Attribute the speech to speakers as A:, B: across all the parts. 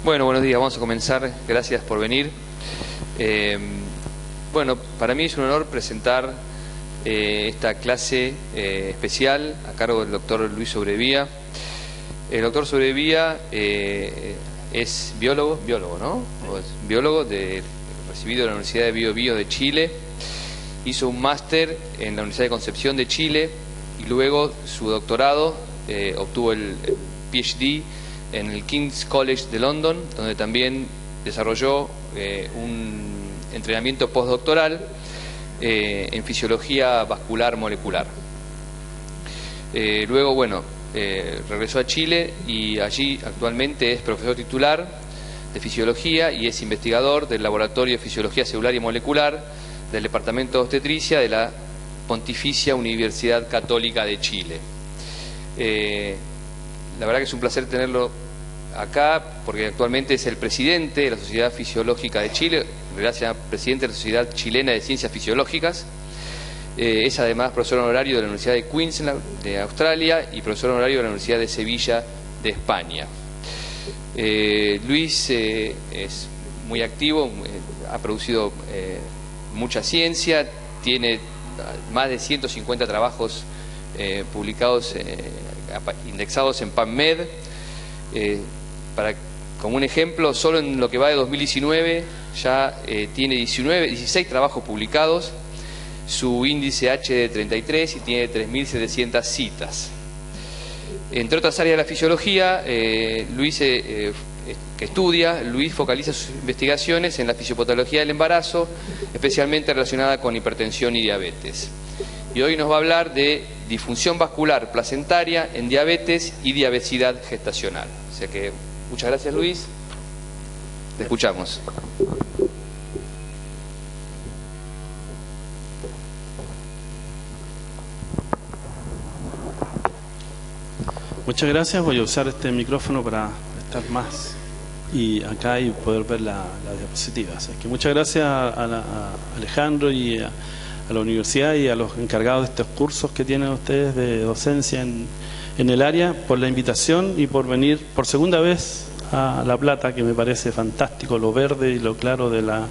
A: Bueno, buenos días, vamos a comenzar. Gracias por venir. Bueno, para mí es un honor presentar esta clase especial a cargo del doctor Luis Sobrevía. El doctor Sobrevía es biólogo, ¿no? Es biólogo recibido de la Universidad de Bío Bío de Chile. Hizo un máster en la Universidad de Concepción de Chile y luego su doctorado obtuvo el PhD en el King's College de London, donde también desarrolló un entrenamiento postdoctoral en fisiología vascular molecular. Luego, regresó a Chile y allí actualmente es profesor titular de fisiología y es investigador del Laboratorio de Fisiología Celular y Molecular del Departamento de Obstetricia de la Pontificia Universidad Católica de Chile. La verdad que es un placer tenerlo acá, porque actualmente es el presidente de la Sociedad Fisiológica de Chile, en realidad se llama presidente de la Sociedad Chilena de Ciencias Fisiológicas. Es además profesor honorario de la Universidad de Queensland de Australia y profesor honorario de la Universidad de Sevilla de España. Luis es muy activo, ha producido mucha ciencia, tiene más de 150 trabajos publicados, indexados en PubMed. Como un ejemplo, solo en lo que va de 2019 ya tiene 16 trabajos publicados, su índice H de 33 y tiene 3.700 citas. Entre otras áreas de la fisiología, Luis focaliza sus investigaciones en la fisiopatología del embarazo, especialmente relacionada con hipertensión y diabetes. Y hoy nos va a hablar de disfunción vascular placentaria en diabetes y diabesidad gestacional. O sea que muchas gracias, Luis. Te escuchamos.
B: Muchas gracias. Voy a usar este micrófono para estar más y acá y poder ver la diapositiva. Así que muchas gracias a Alejandro y a la universidad y a los encargados de estos cursos que tienen ustedes de docencia en el área, por la invitación y por venir por segunda vez a La Plata, que me parece fantástico lo verde y lo claro de la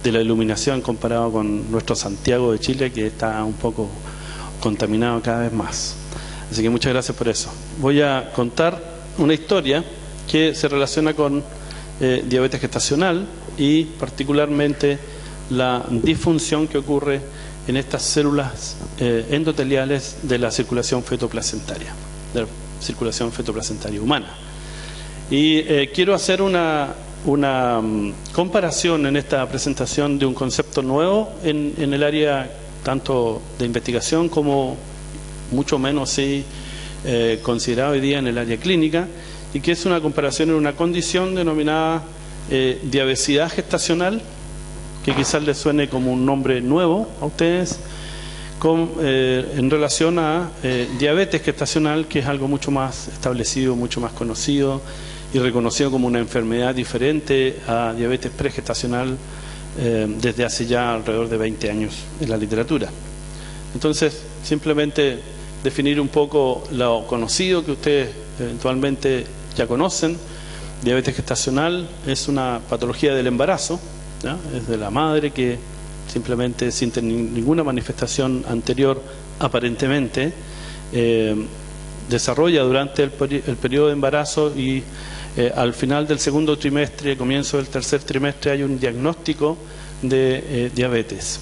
B: iluminación comparado con nuestro Santiago de Chile, que está un poco contaminado cada vez más. Así que muchas gracias por eso. Voy a contar una historia que se relaciona con diabetes gestacional y particularmente la disfunción que ocurre en estas células endoteliales de la circulación fetoplacentaria, de la circulación fetoplacentaria humana. Y quiero hacer una comparación en esta presentación de un concepto nuevo en el área tanto de investigación como mucho menos considerado hoy día en el área clínica, y que es una comparación en una condición denominada diabesidad gestacional, que quizás les suene como un nombre nuevo a ustedes, en relación a diabetes gestacional, que es algo mucho más establecido, mucho más conocido y reconocido como una enfermedad diferente a diabetes pregestacional desde hace ya alrededor de 20 años en la literatura. Entonces, simplemente definir un poco lo conocido que ustedes eventualmente ya conocen. Diabetes gestacional es una patología del embarazo, ¿ya? Es de la madre que simplemente sin tener ninguna manifestación anterior aparentemente desarrolla durante el periodo de embarazo y al final del segundo trimestre, comienzo del tercer trimestre, hay un diagnóstico de diabetes.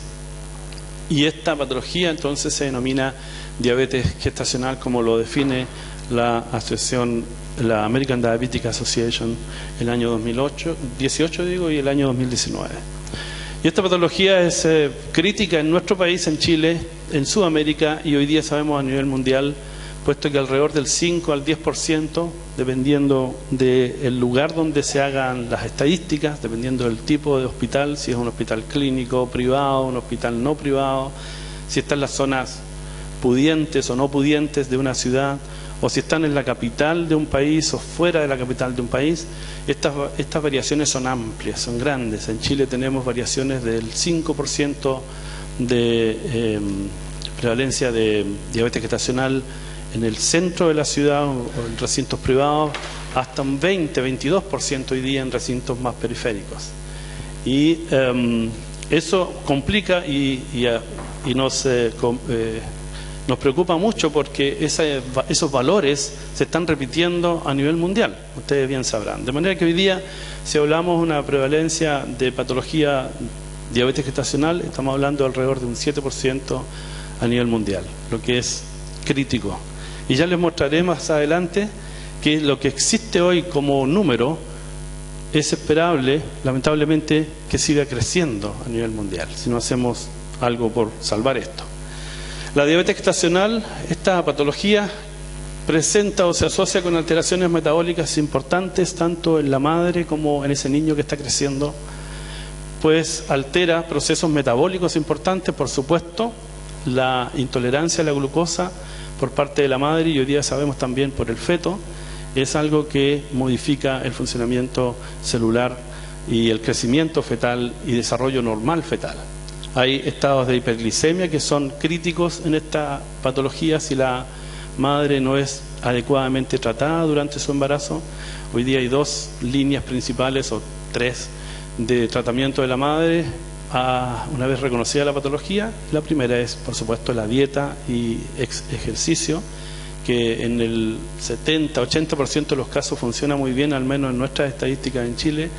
B: Y esta patología entonces se denomina diabetes gestacional, como lo define la asociación, la American Diabetic Association, el año 2018 y el año 2019. Y esta patología es crítica en nuestro país, en Chile, en Sudamérica y hoy día sabemos a nivel mundial, puesto que alrededor del 5 al 10%, dependiendo del lugar donde se hagan las estadísticas, dependiendo del tipo de hospital, si es un hospital clínico, privado, un hospital no privado, si está en las zonas pudientes o no pudientes de una ciudad, o si están en la capital de un país o fuera de la capital de un país, estas variaciones son amplias, son grandes. En Chile tenemos variaciones del 5% de prevalencia de diabetes gestacional en el centro de la ciudad o en recintos privados, hasta un 20-22% hoy día en recintos más periféricos. Y eso complica y nos preocupa mucho, porque esos valores se están repitiendo a nivel mundial, ustedes bien sabrán. De manera que hoy día, si hablamos de una prevalencia de patología diabetes gestacional, estamos hablando de alrededor de un 7% a nivel mundial, lo que es crítico. Y ya les mostraré más adelante que lo que existe hoy como número es esperable, lamentablemente, que siga creciendo a nivel mundial, si no hacemos algo por salvar esto. La diabetes gestacional, esta patología, presenta o se asocia con alteraciones metabólicas importantes, tanto en la madre como en ese niño que está creciendo, pues altera procesos metabólicos importantes, por supuesto, la intolerancia a la glucosa por parte de la madre, y hoy día sabemos también por el feto, es algo que modifica el funcionamiento celular y el crecimiento fetal y desarrollo normal fetal. Hay estados de hiperglicemia que son críticos en esta patología si la madre no es adecuadamente tratada durante su embarazo. Hoy día hay 2 líneas principales o 3 de tratamiento de la madre una vez reconocida la patología. La primera es, por supuesto, la dieta y ejercicio, que en el 70-80% de los casos funciona muy bien, al menos en nuestras estadísticas en Chile,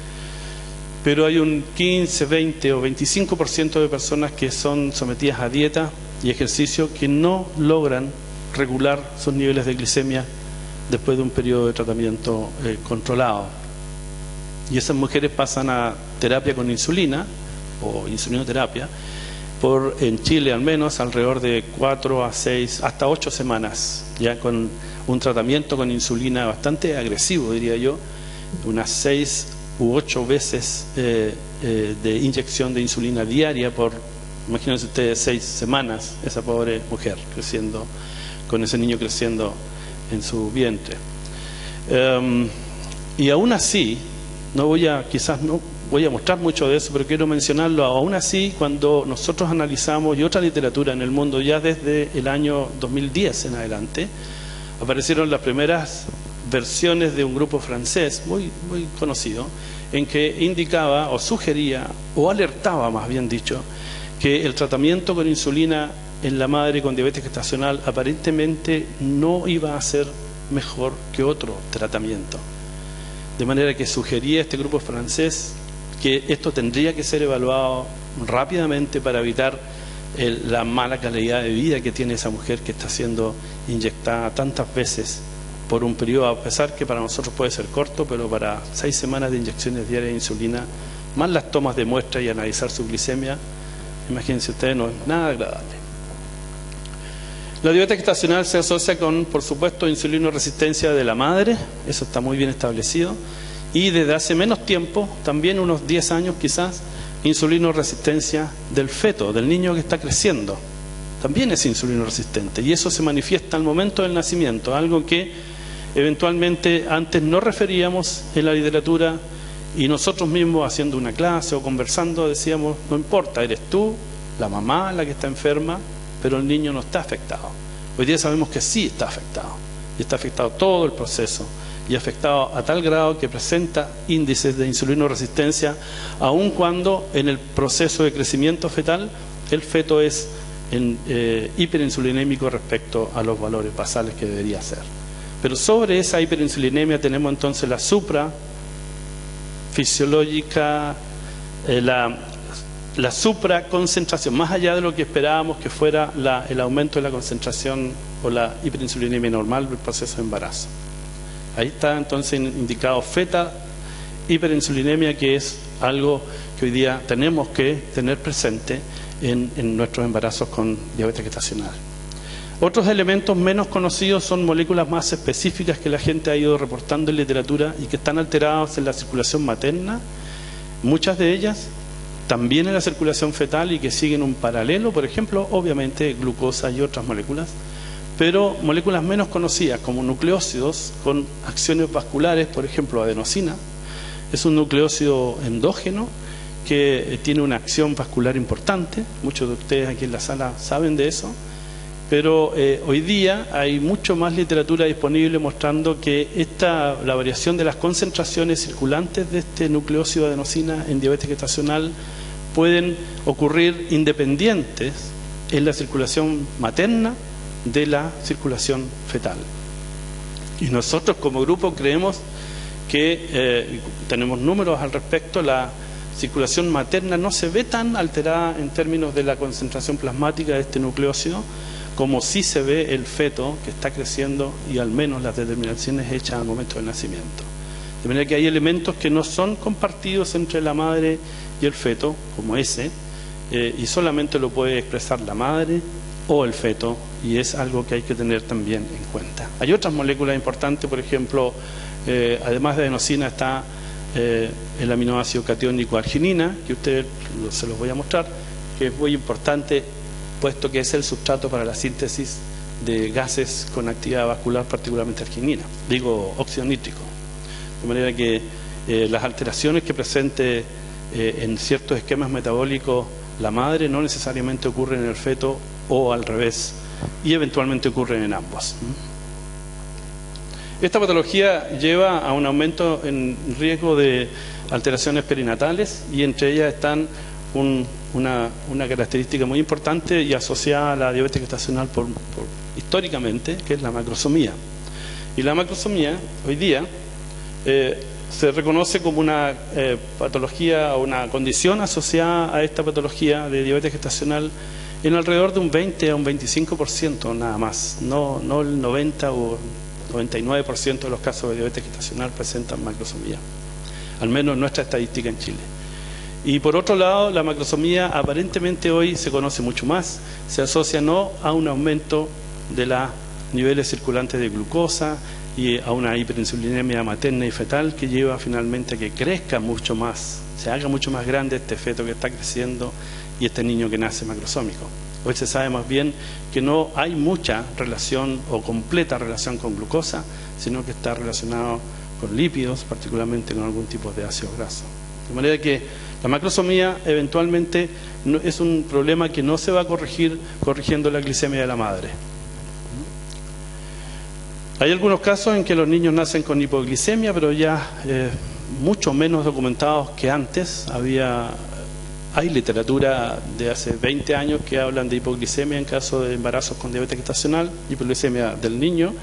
B: pero hay un 15, 20 o 25% de personas que son sometidas a dieta y ejercicio que no logran regular sus niveles de glicemia después de un periodo de tratamiento controlado. Y esas mujeres pasan a terapia con insulina o insulinoterapia en Chile al menos alrededor de 4 a 6 hasta 8 semanas, ya con un tratamiento con insulina bastante agresivo, diría yo, unas 6 u 8 veces de inyección de insulina diaria por, imagínense ustedes, 6 semanas, esa pobre mujer creciendo, con ese niño creciendo en su vientre. Y aún así, quizás no voy a mostrar mucho de eso, pero quiero mencionarlo. Aún así, cuando nosotros analizamos, y otra literatura en el mundo, ya desde el año 2010 en adelante, aparecieron las primeras versiones de un grupo francés muy conocido, en que indicaba o sugería o alertaba, más bien dicho, que el tratamiento con insulina en la madre con diabetes gestacional aparentemente no iba a ser mejor que otro tratamiento. De manera que sugería este grupo francés que esto tendría que ser evaluado rápidamente para evitar la mala calidad de vida que tiene esa mujer que está siendo inyectada tantas veces por un periodo, a pesar que para nosotros puede ser corto, pero para 6 semanas de inyecciones diarias de insulina, más las tomas de muestra y analizar su glicemia, imagínense ustedes, no es nada agradable. La diabetes gestacional se asocia con, por supuesto, insulinoresistencia de la madre, eso está muy bien establecido, y desde hace menos tiempo, también unos 10 años quizás, insulinoresistencia del feto, del niño que está creciendo, también es insulinoresistente, y eso se manifiesta al momento del nacimiento, algo que eventualmente antes no referíamos en la literatura, y nosotros mismos haciendo una clase o conversando decíamos, no importa, eres tú, la mamá la que está enferma, pero el niño no está afectado. Hoy día sabemos que sí está afectado, y está afectado todo el proceso, y afectado a tal grado que presenta índices de insulinoresistencia, aun cuando en el proceso de crecimiento fetal el feto es hiperinsulinémico respecto a los valores basales que debería ser. Pero sobre esa hiperinsulinemia tenemos entonces la suprafisiológica, la supraconcentración, más allá de lo que esperábamos que fuera el aumento de la concentración o la hiperinsulinemia normal del proceso de embarazo. Ahí está entonces indicado feta hiperinsulinemia, que es algo que hoy día tenemos que tener presente en nuestros embarazos con diabetes gestacional. Otros elementos menos conocidos son moléculas más específicas que la gente ha ido reportando en literatura y que están alteradas en la circulación materna, muchas de ellas también en la circulación fetal, y que siguen un paralelo, por ejemplo, obviamente glucosa y otras moléculas, pero moléculas menos conocidas como nucleócidos con acciones vasculares, por ejemplo adenosina, es un nucleócido endógeno que tiene una acción vascular importante, muchos de ustedes aquí en la sala saben de eso, pero hoy día hay mucho más literatura disponible mostrando que la variación de las concentraciones circulantes de este nucleósido adenosina en diabetes gestacional pueden ocurrir independientes en la circulación materna de la circulación fetal. Y nosotros como grupo creemos que tenemos números al respecto. La circulación materna no se ve tan alterada en términos de la concentración plasmática de este nucleósido como sí se ve el feto que está creciendo y al menos las determinaciones hechas al momento del nacimiento. De manera que hay elementos que no son compartidos entre la madre y el feto, como ese, y solamente lo puede expresar la madre o el feto, y es algo que hay que tener también en cuenta. Hay otras moléculas importantes, por ejemplo, además de adenosina está el aminoácido catiónico arginina, que ustedes se los voy a mostrar, que es muy importante puesto que es el sustrato para la síntesis de gases con actividad vascular, particularmente arginina, óxido nítrico. De manera que las alteraciones que presente en ciertos esquemas metabólicos la madre no necesariamente ocurren en el feto o al revés, y eventualmente ocurren en ambos. Esta patología lleva a un aumento en riesgo de alteraciones perinatales, y entre ellas están una característica muy importante y asociada a la diabetes gestacional históricamente, que es la macrosomía. Y la macrosomía hoy día se reconoce como una patología o una condición asociada a esta patología de diabetes gestacional en alrededor de un 20 a un 25% nada más, no el 90 o 99% de los casos de diabetes gestacional presentan macrosomía, al menos en nuestra estadística en Chile. Y por otro lado, la macrosomía aparentemente hoy se conoce mucho más, se asocia no a un aumento de los niveles circulantes de glucosa y a una hiperinsulinemia materna y fetal que lleva finalmente a que crezca mucho más, se haga mucho más grande este feto que está creciendo y este niño que nace macrosómico. Hoy se sabe más bien que no hay mucha relación o completa relación con glucosa, sino que está relacionado con lípidos, particularmente con algún tipo de ácido graso. De manera que la macrosomía eventualmente es un problema que no se va a corregir corrigiendo la glicemia de la madre. Hay algunos casos en que los niños nacen con hipoglicemia, pero ya mucho menos documentados que antes. Hay literatura de hace 20 años que hablan de hipoglicemia en caso de embarazos con diabetes gestacional, hipoglicemia del niño.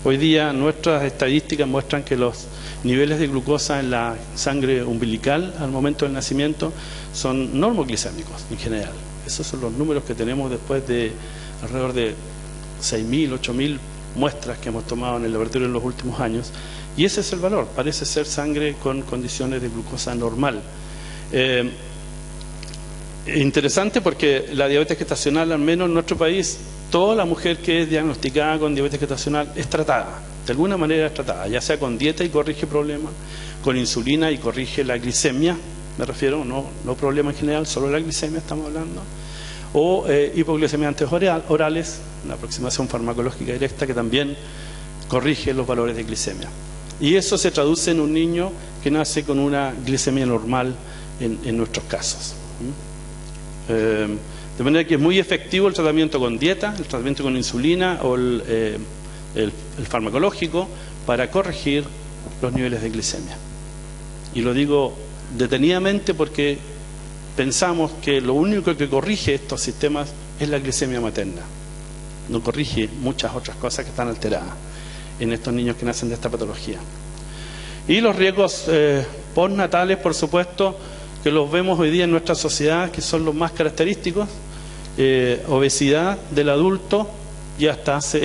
B: Hoy día nuestras estadísticas muestran que los niveles de glucosa en la sangre umbilical al momento del nacimiento son normoglicémicos en general. Esos son los números que tenemos después de alrededor de 6.000, 8.000 muestras que hemos tomado en el laboratorio en los últimos años, y ese es el valor, parece ser sangre con condiciones de glucosa normal. Interesante porque la diabetes gestacional, al menos en nuestro país, toda la mujer que es diagnosticada con diabetes gestacional es tratada, de alguna manera es tratada, ya sea con dieta y corrige problemas, con insulina y corrige la glicemia, me refiero, no problema en general, solo la glicemia estamos hablando, o hipoglicemiantes orales, una aproximación farmacológica directa que también corrige los valores de glicemia. Y eso se traduce en un niño que nace con una glicemia normal en nuestros casos. De manera que es muy efectivo el tratamiento con dieta, el tratamiento con insulina o el farmacológico para corregir los niveles de glicemia. Y lo digo detenidamente porque pensamos que lo único que corrige estos sistemas es la glicemia materna. No corrige muchas otras cosas que están alteradas en estos niños que nacen de esta patología. Y los riesgos postnatales, por supuesto, que los vemos hoy día en nuestra sociedad, que son los más característicos. Obesidad del adulto, ya hasta hace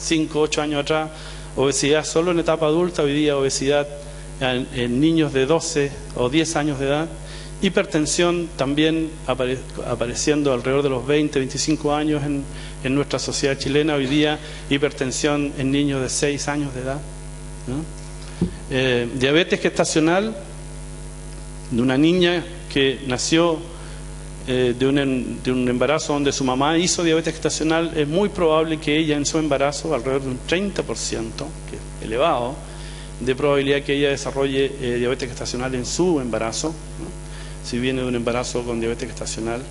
B: 5 o 8 años atrás, obesidad solo en etapa adulta, hoy día obesidad en niños de 12 o 10 años de edad. Hipertensión también apareciendo alrededor de los 20, 25 años en nuestra sociedad chilena. Hoy día hipertensión en niños de 6 años de edad, ¿no? Diabetes gestacional de una niña que nació de un embarazo donde su mamá hizo diabetes gestacional. Es muy probable que ella en su embarazo, alrededor de un 30%, que es elevado, de probabilidad que ella desarrolle diabetes gestacional en su embarazo, ¿no? Si viene de un embarazo con diabetes gestacional,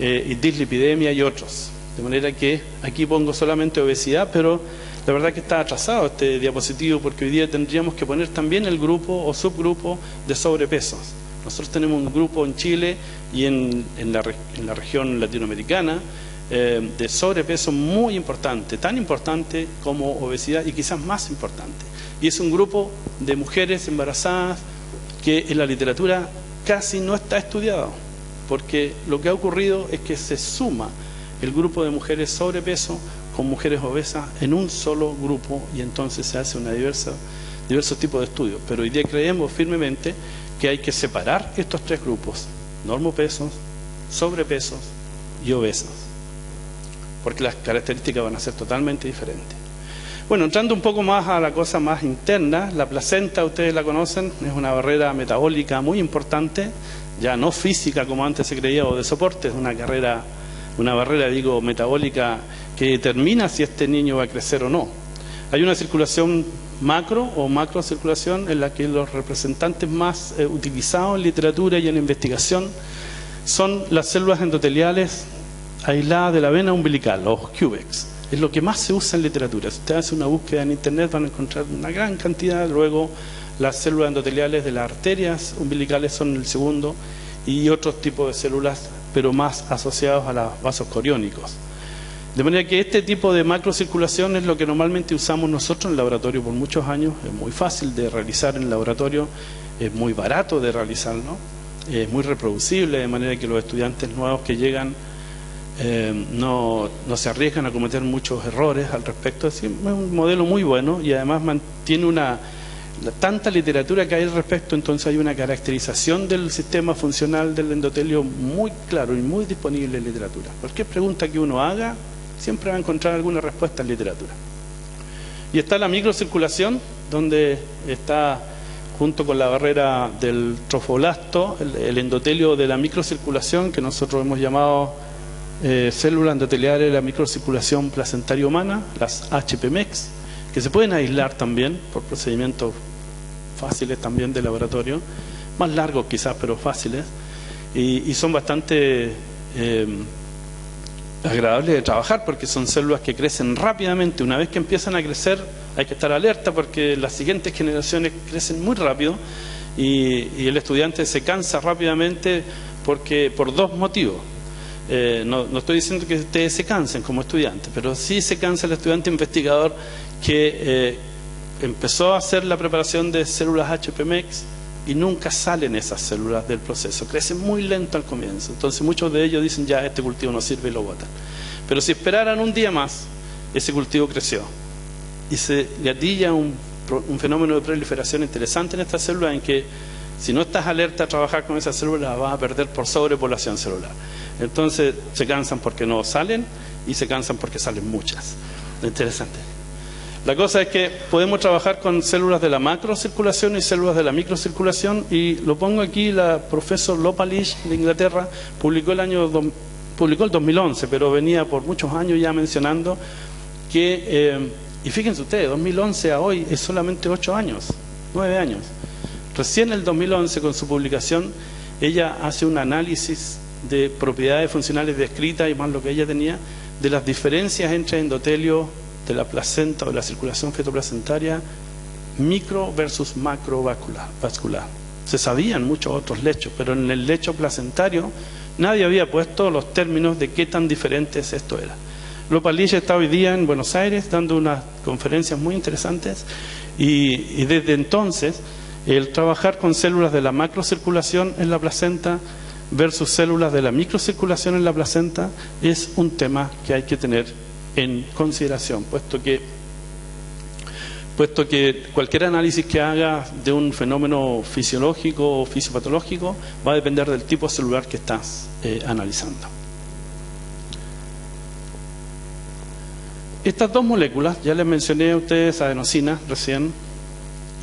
B: y dislipidemia y otros. De manera que aquí pongo solamente obesidad, pero la verdad que está atrasado este diapositivo, porque hoy día tendríamos que poner también el grupo o subgrupo de sobrepesos. Nosotros tenemos un grupo en Chile y en la región latinoamericana de sobrepeso muy importante, tan importante como obesidad y quizás más importante. Y es un grupo de mujeres embarazadas que en la literatura casi no está estudiado, porque lo que ha ocurrido es que se suma el grupo de mujeres sobrepeso con mujeres obesas en un solo grupo y entonces se hace diversos tipos de estudios. Pero hoy día creemos firmemente que hay que separar estos tres grupos: normopesos, sobrepesos y obesos, porque las características van a ser totalmente diferentes. Bueno, entrando un poco más a la cosa más interna, la placenta, ustedes la conocen, es una barrera metabólica muy importante, ya no física como antes se creía o de soporte, es una barrera metabólica que determina si este niño va a crecer o no. Hay una circulación macro o macrocirculación en la que los representantes más utilizados en literatura y en investigación son las células endoteliales aisladas de la vena umbilical, los CUBEX. Es lo que más se usa en literatura. Si usted hace una búsqueda en internet van a encontrar una gran cantidad. Luego las células endoteliales de las arterias umbilicales son el segundo, y otros tipos de células, pero más asociados a los vasos coriónicos. De manera que este tipo de macrocirculación es lo que normalmente usamos nosotros en el laboratorio por muchos años. Es muy fácil de realizar en el laboratorio, es muy barato de realizarlo, es muy reproducible, de manera que los estudiantes nuevos que llegan no se arriesgan a cometer muchos errores al respecto. Es un modelo muy bueno y además mantiene tanta literatura que hay al respecto, entonces hay una caracterización del sistema funcional del endotelio muy claro y muy disponible en literatura. Cualquier pregunta que uno haga siempre va a encontrar alguna respuesta en literatura. Y está la microcirculación, donde está junto con la barrera del trofoblasto el endotelio de la microcirculación, que nosotros hemos llamado células endoteliales de la microcirculación placentaria humana, las HPMEX, que se pueden aislar también por procedimientos fáciles también de laboratorio, más largos quizás, pero fáciles, y son bastante agradables de trabajar, porque son células que crecen rápidamente. Una vez que empiezan a crecer hay que estar alerta, porque las siguientes generaciones crecen muy rápido y el estudiante se cansa rápidamente por dos motivos. No estoy diciendo que ustedes se cansen como estudiantes, pero sí se cansa el estudiante investigador que empezó a hacer la preparación de células HPMEX y nunca salen esas células del proceso, crecen muy lento al comienzo. Entonces muchos de ellos dicen: ya, este cultivo no sirve, y lo botan. Pero si esperaran un día más, ese cultivo creció y se gatilla un fenómeno de proliferación interesante en estas células, en que si no estás alerta a trabajar con esas células vas a perder por sobrepoblación celular. Entonces se cansan porque no salen y se cansan porque salen muchas. Interesante. La cosa es que podemos trabajar con células de la macrocirculación y células de la microcirculación, y lo pongo aquí. La profesor Lopalish de Inglaterra publicó el 2011, pero venía por muchos años ya mencionando que, y fíjense ustedes, 2011 a hoy es solamente 8 años, 9 años. Recién en el 2011, con su publicación, ella hace un análisis de propiedades funcionales descritas, y más lo que ella tenía, de las diferencias entre endotelio de la placenta o de la circulación fetoplacentaria micro versus macrovascular. Se sabían muchos otros lechos, pero en el lecho placentario nadie había puesto los términos de qué tan diferentes esto era. Lopalish está hoy día en Buenos Aires dando unas conferencias muy interesantes, y desde entonces el trabajar con células de la macrocirculación en la placenta versus células de la microcirculación en la placenta es un tema que hay que tener en consideración, puesto que cualquier análisis que haga de un fenómeno fisiológico o fisiopatológico va a depender del tipo celular que estás analizando. Estas dos moléculas, ya les mencioné a ustedes adenosina recién,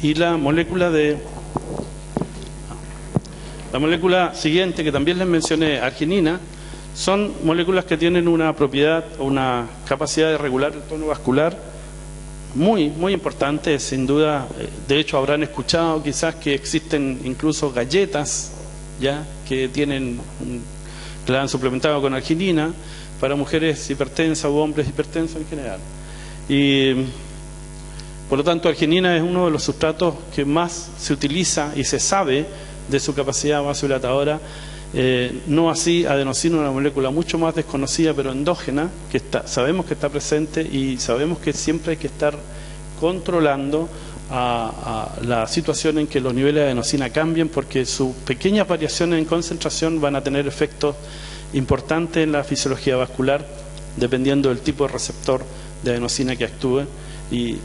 B: y la molécula siguiente, que también les mencioné, arginina, son moléculas que tienen una propiedad o una capacidad de regular el tono vascular muy, muy importante, sin duda. De hecho, habrán escuchado quizás que existen incluso galletas ya que la han suplementado con arginina. para mujeres hipertensas u hombres hipertensos en general. Y por lo tanto, arginina es uno de los sustratos que más se utiliza y se sabe de su capacidad vasodilatadora. No así adenosina, una molécula mucho más desconocida pero endógena, que sabemos que está presente y sabemos que siempre hay que estar controlando a la situación en que los niveles de adenosina cambien, porque sus pequeñas variaciones en concentración van a tener efectos importantes en la fisiología vascular dependiendo del tipo de receptor de adenosina que actúe. Y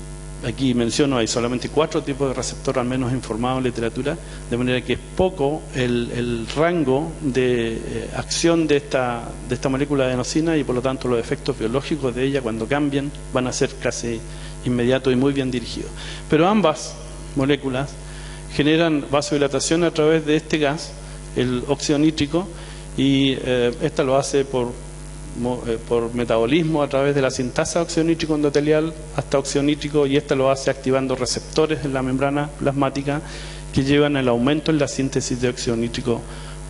B: aquí menciono, hay solamente 4 tipos de receptor al menos informados en literatura, de manera que es poco el rango de acción de esta molécula de adenosina, y por lo tanto los efectos biológicos de ella cuando cambien van a ser casi inmediatos y muy bien dirigidos. Pero ambas moléculas generan vasodilatación a través de este gas, el óxido nítrico, y esta lo hace por metabolismo a través de la sintasa de óxido nítrico endotelial hasta óxido nítrico, y esta lo hace activando receptores en la membrana plasmática que llevan al aumento en la síntesis de óxido nítrico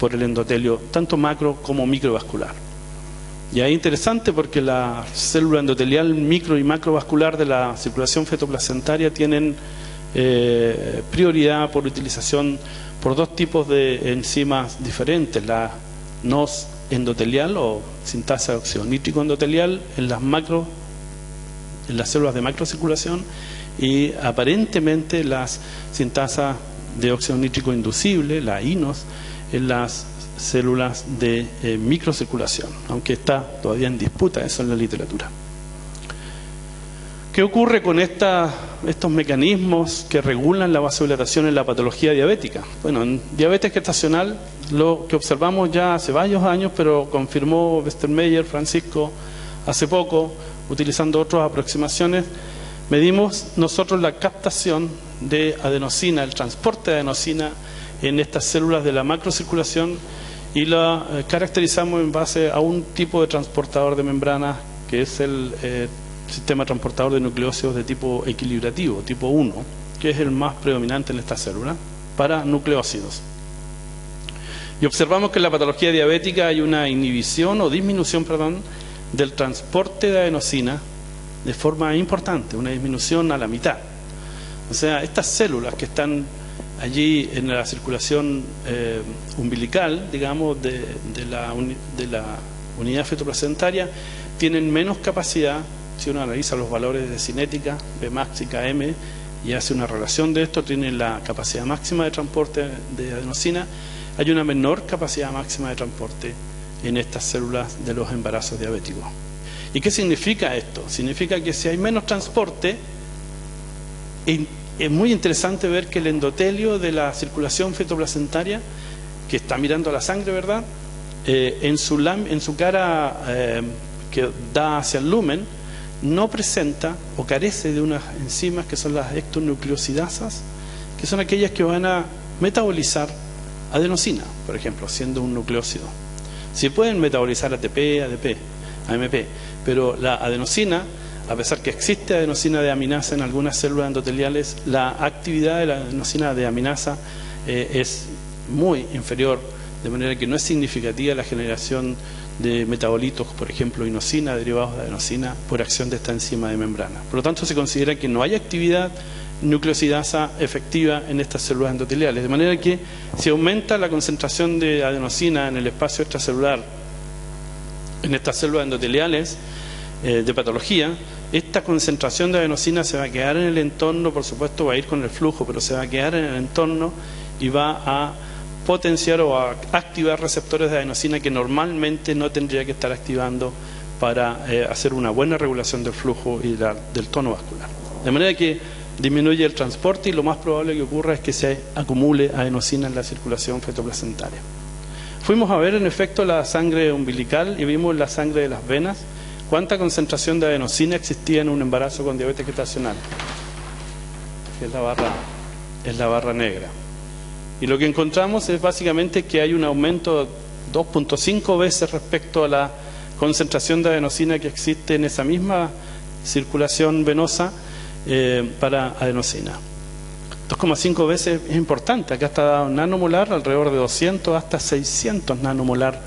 B: por el endotelio, tanto macro como microvascular. Y ahí es interesante porque la célula endotelial micro y macrovascular de la circulación fetoplacentaria tienen prioridad por utilización por 2 tipos de enzimas diferentes: la NOS endotelial o sintasa de óxido nítrico endotelial en las células de macrocirculación, y aparentemente las sintasas de óxido nítrico inducible, la INOS, en las células de microcirculación, aunque está todavía en disputa eso en la literatura. ¿Qué ocurre con estos mecanismos que regulan la vasodilatación en la patología diabética? Bueno, en diabetes gestacional lo que observamos ya hace varios años, pero confirmó Westermeyer, Francisco, hace poco, utilizando otras aproximaciones, medimos nosotros la captación de adenosina, el transporte de adenosina en estas células de la macrocirculación, y la caracterizamos en base a un tipo de transportador de membrana que es el sistema transportador de nucleócidos de tipo equilibrativo, tipo 1, que es el más predominante en esta célula para nucleócidos. Y observamos que en la patología diabética hay una inhibición o disminución, del transporte de adenosina de forma importante, una disminución a la mitad. O sea, estas células que están allí en la circulación umbilical, digamos, de la unidad fetoplacentaria, tienen menos capacidad. Si uno analiza los valores de cinética, Bmax y Km, y hace una relación de esto, tienen la capacidad máxima de transporte de adenosina. Hay una menor capacidad máxima de transporte en estas células de los embarazos diabéticos. ¿Y qué significa esto? Significa que si hay menos transporte, es muy interesante ver que el endotelio de la circulación fetoplacentaria, que está mirando a la sangre, ¿verdad?, en su cara que da hacia el lumen, no presenta o carece de unas enzimas que son las ectonucleosidasas, que son aquellas que van a metabolizar adenosina, por ejemplo, siendo un nucleócido. Sí pueden metabolizar ATP, ADP, AMP, pero la adenosina, a pesar que existe adenosina de aminasa en algunas células endoteliales, la actividad de la adenosina de aminasa es muy inferior, de manera que no es significativa la generación de metabolitos, por ejemplo, inosina, derivados de adenosina, por acción de esta enzima de membrana. Por lo tanto, se considera que no hay actividad nucleosidasa efectiva en estas células endoteliales, de manera que si aumenta la concentración de adenosina en el espacio extracelular, en estas células endoteliales de patología, esta concentración de adenosina se va a quedar en el entorno, por supuesto va a ir con el flujo, pero se va a quedar en el entorno y va a potenciar o a activar receptores de adenosina que normalmente no tendría que estar activando para hacer una buena regulación del flujo y del tono vascular. De manera que disminuye el transporte, y lo más probable que ocurra es que se acumule adenosina en la circulación fetoplacentaria. Fuimos a ver en efecto la sangre umbilical y vimos la sangre de las venas cuánta concentración de adenosina existía en un embarazo con diabetes gestacional. Es la barra negra. Y lo que encontramos es básicamente que hay un aumento 2.5 veces respecto a la concentración de adenosina que existe en esa misma circulación venosa para adenosina. 2,5 veces es importante. Acá está dado nanomolar, alrededor de 200 hasta 600 nanomolar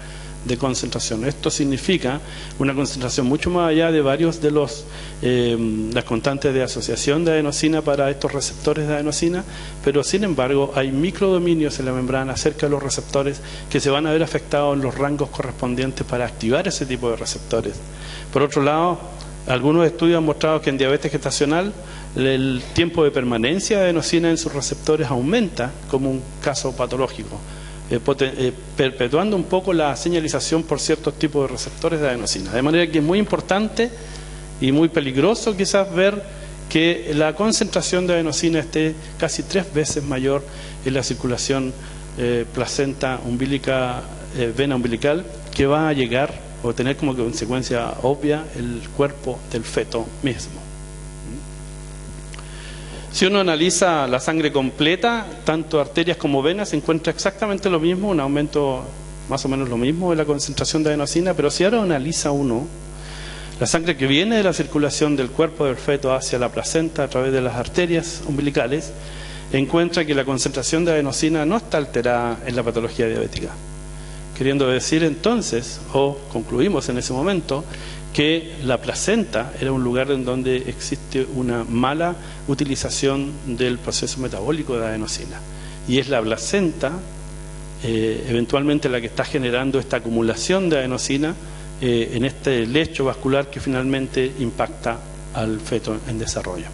B: de concentración. Esto significa una concentración mucho más allá de varios de las constantes de asociación de adenosina para estos receptores de adenosina, pero sin embargo hay microdominios en la membrana cerca de los receptores que se van a ver afectados en los rangos correspondientes para activar ese tipo de receptores. Por otro lado, algunos estudios han mostrado que en diabetes gestacional el tiempo de permanencia de adenosina en sus receptores aumenta como un caso patológico, perpetuando un poco la señalización por ciertos tipos de receptores de adenosina. De manera que es muy importante y muy peligroso quizás ver que la concentración de adenosina esté casi 3 veces mayor en la circulación placenta umbilical, vena umbilical, que va a llegar o tener como consecuencia obvia el cuerpo del feto mismo. Si uno analiza la sangre completa, tanto arterias como venas, se encuentra exactamente lo mismo, un aumento más o menos lo mismo de la concentración de adenosina, pero si ahora analiza uno la sangre que viene de la circulación del cuerpo del feto hacia la placenta a través de las arterias umbilicales, encuentra que la concentración de adenosina no está alterada en la patología diabética. Queriendo decir entonces, o concluimos en ese momento, que la placenta era un lugar en donde existe una mala utilización del proceso metabólico de adenosina. Y es la placenta eventualmente la que está generando esta acumulación de adenosina en este lecho vascular que finalmente impacta al feto en desarrollo.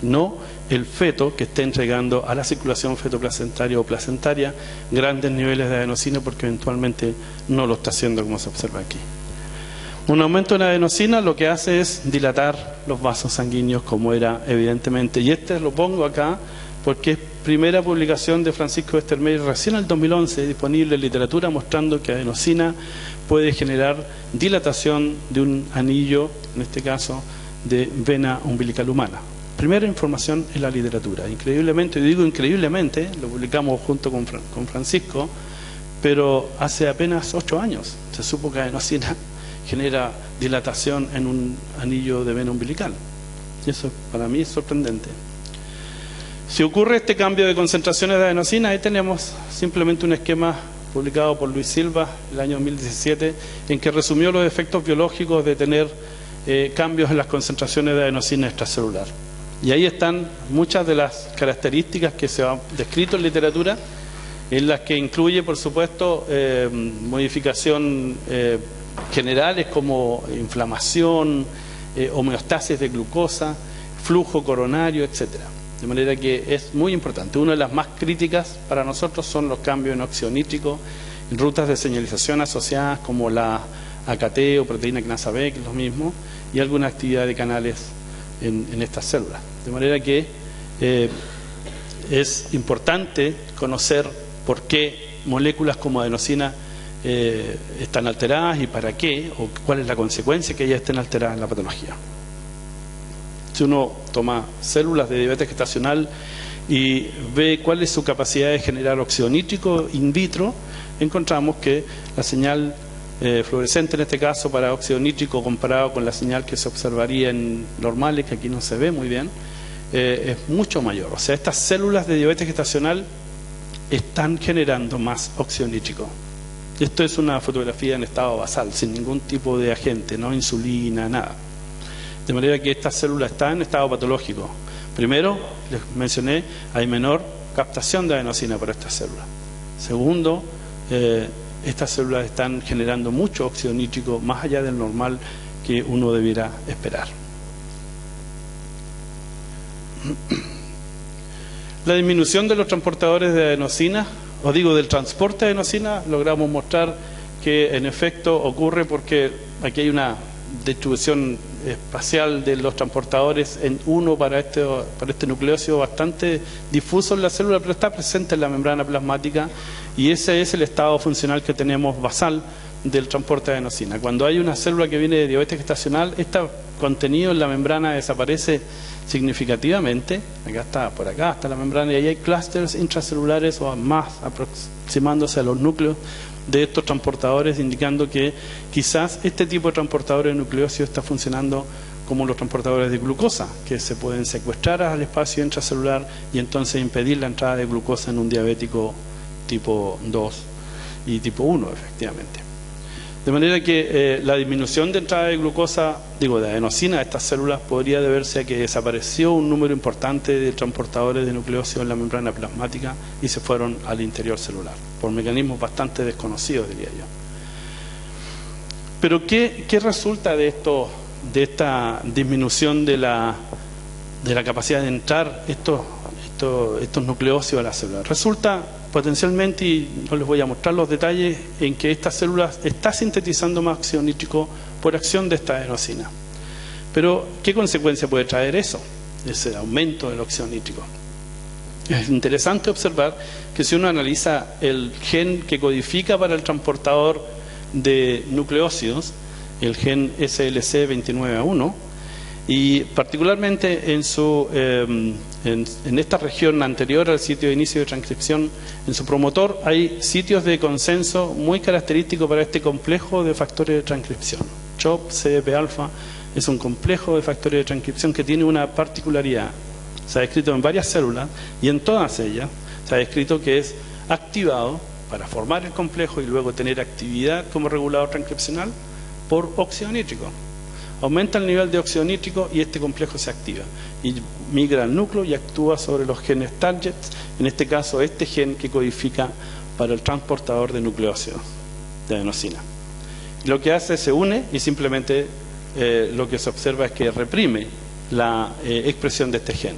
B: No el feto que esté entregando a la circulación fetoplacentaria o placentaria grandes niveles de adenosina, porque eventualmente no lo está haciendo como se observa aquí. Un aumento en adenosina lo que hace es dilatar los vasos sanguíneos, como era evidentemente, y lo pongo acá porque es primera publicación de Francisco Westermeier recién en el 2011, disponible en literatura, mostrando que adenosina puede generar dilatación de un anillo, en este caso de vena umbilical humana. Primera información en la literatura. Increíblemente, yo digo increíblemente, lo publicamos junto con Francisco, pero hace apenas 8 años se supo que adenosina genera dilatación en un anillo de vena umbilical. Y eso para mí es sorprendente. Si ocurre este cambio de concentraciones de adenosina, ahí tenemos simplemente un esquema publicado por Luis Silva el año 2017, en que resumió los efectos biológicos de tener cambios en las concentraciones de adenosina extracelular. Y ahí están muchas de las características que se han descrito en literatura, en las que incluye, por supuesto, modificación generales como inflamación, homeostasis de glucosa, flujo coronario, etcétera. De manera que es muy importante. Una de las más críticas para nosotros son los cambios en óxido nítrico, en rutas de señalización asociadas como la AKT o proteína quinasa B, que es lo mismo, y alguna actividad de canales en estas células. De manera que es importante conocer por qué moléculas como adenosina están alteradas y para qué, o cuál es la consecuencia que ellas estén alteradas en la patología. Si uno toma células de diabetes gestacional y ve cuál es su capacidad de generar óxido nítrico in vitro, encontramos que la señal fluorescente en este caso para óxido nítrico comparado con la señal que se observaría en normales, que aquí no se ve muy bien, es mucho mayor. O sea, estas células de diabetes gestacional están generando más óxido nítrico. Esto es una fotografía en estado basal, sin ningún tipo de agente, no insulina, nada. De manera que estas células están en estado patológico. Primero, les mencioné, hay menor captación de adenosina para estas células. Segundo, estas células están generando mucho óxido nítrico más allá del normal que uno debiera esperar. La disminución de los transportadores de adenosina, os digo del transporte de adenosina, logramos mostrar que en efecto ocurre porque aquí hay una distribución espacial de los transportadores en uno para este nucleócido bastante difuso en la célula, pero está presente en la membrana plasmática, y ese es el estado funcional que tenemos basal del transporte de adenosina. Cuando hay una célula que viene de diabetes gestacional, este contenido en la membrana desaparece significativamente. Acá está, por acá está la membrana, y ahí hay clústeres intracelulares o más aproximándose a los núcleos de estos transportadores, indicando que quizás este tipo de transportadores de nucleócidos está funcionando como los transportadores de glucosa, que se pueden secuestrar al espacio intracelular y entonces impedir la entrada de glucosa en un diabético tipo 2 y tipo 1, efectivamente. De manera que la disminución de entrada de glucosa, de adenosina a estas células podría deberse a que desapareció un número importante de transportadores de nucleócidos en la membrana plasmática y se fueron al interior celular, por mecanismos bastante desconocidos, diría yo. Pero ¿qué resulta de esta disminución de la capacidad de entrar estos nucleócidos a las células? Resulta potencialmente, y no les voy a mostrar los detalles, en que esta célula está sintetizando más óxido nítrico por acción de esta adenosina. Pero, ¿qué consecuencia puede traer eso? Ese aumento del óxido nítrico. Es interesante observar que si uno analiza el gen que codifica para el transportador de nucleócidos, el gen SLC29A1, y particularmente en esta región anterior al sitio de inicio de transcripción, en su promotor hay sitios de consenso muy característicos para este complejo de factores de transcripción. CHOP-CDP-alfa es un complejo de factores de transcripción que tiene una particularidad. Se ha descrito en varias células y en todas ellas se ha descrito que es activado para formar el complejo y luego tener actividad como regulador transcripcional por óxido nítrico. Aumenta el nivel de óxido nítrico y este complejo se activa y migra al núcleo y actúa sobre los genes targets, en este caso este gen que codifica para el transportador de nucleócidos de adenosina. Lo que hace, se une y simplemente lo que se observa es que reprime la expresión de este gen.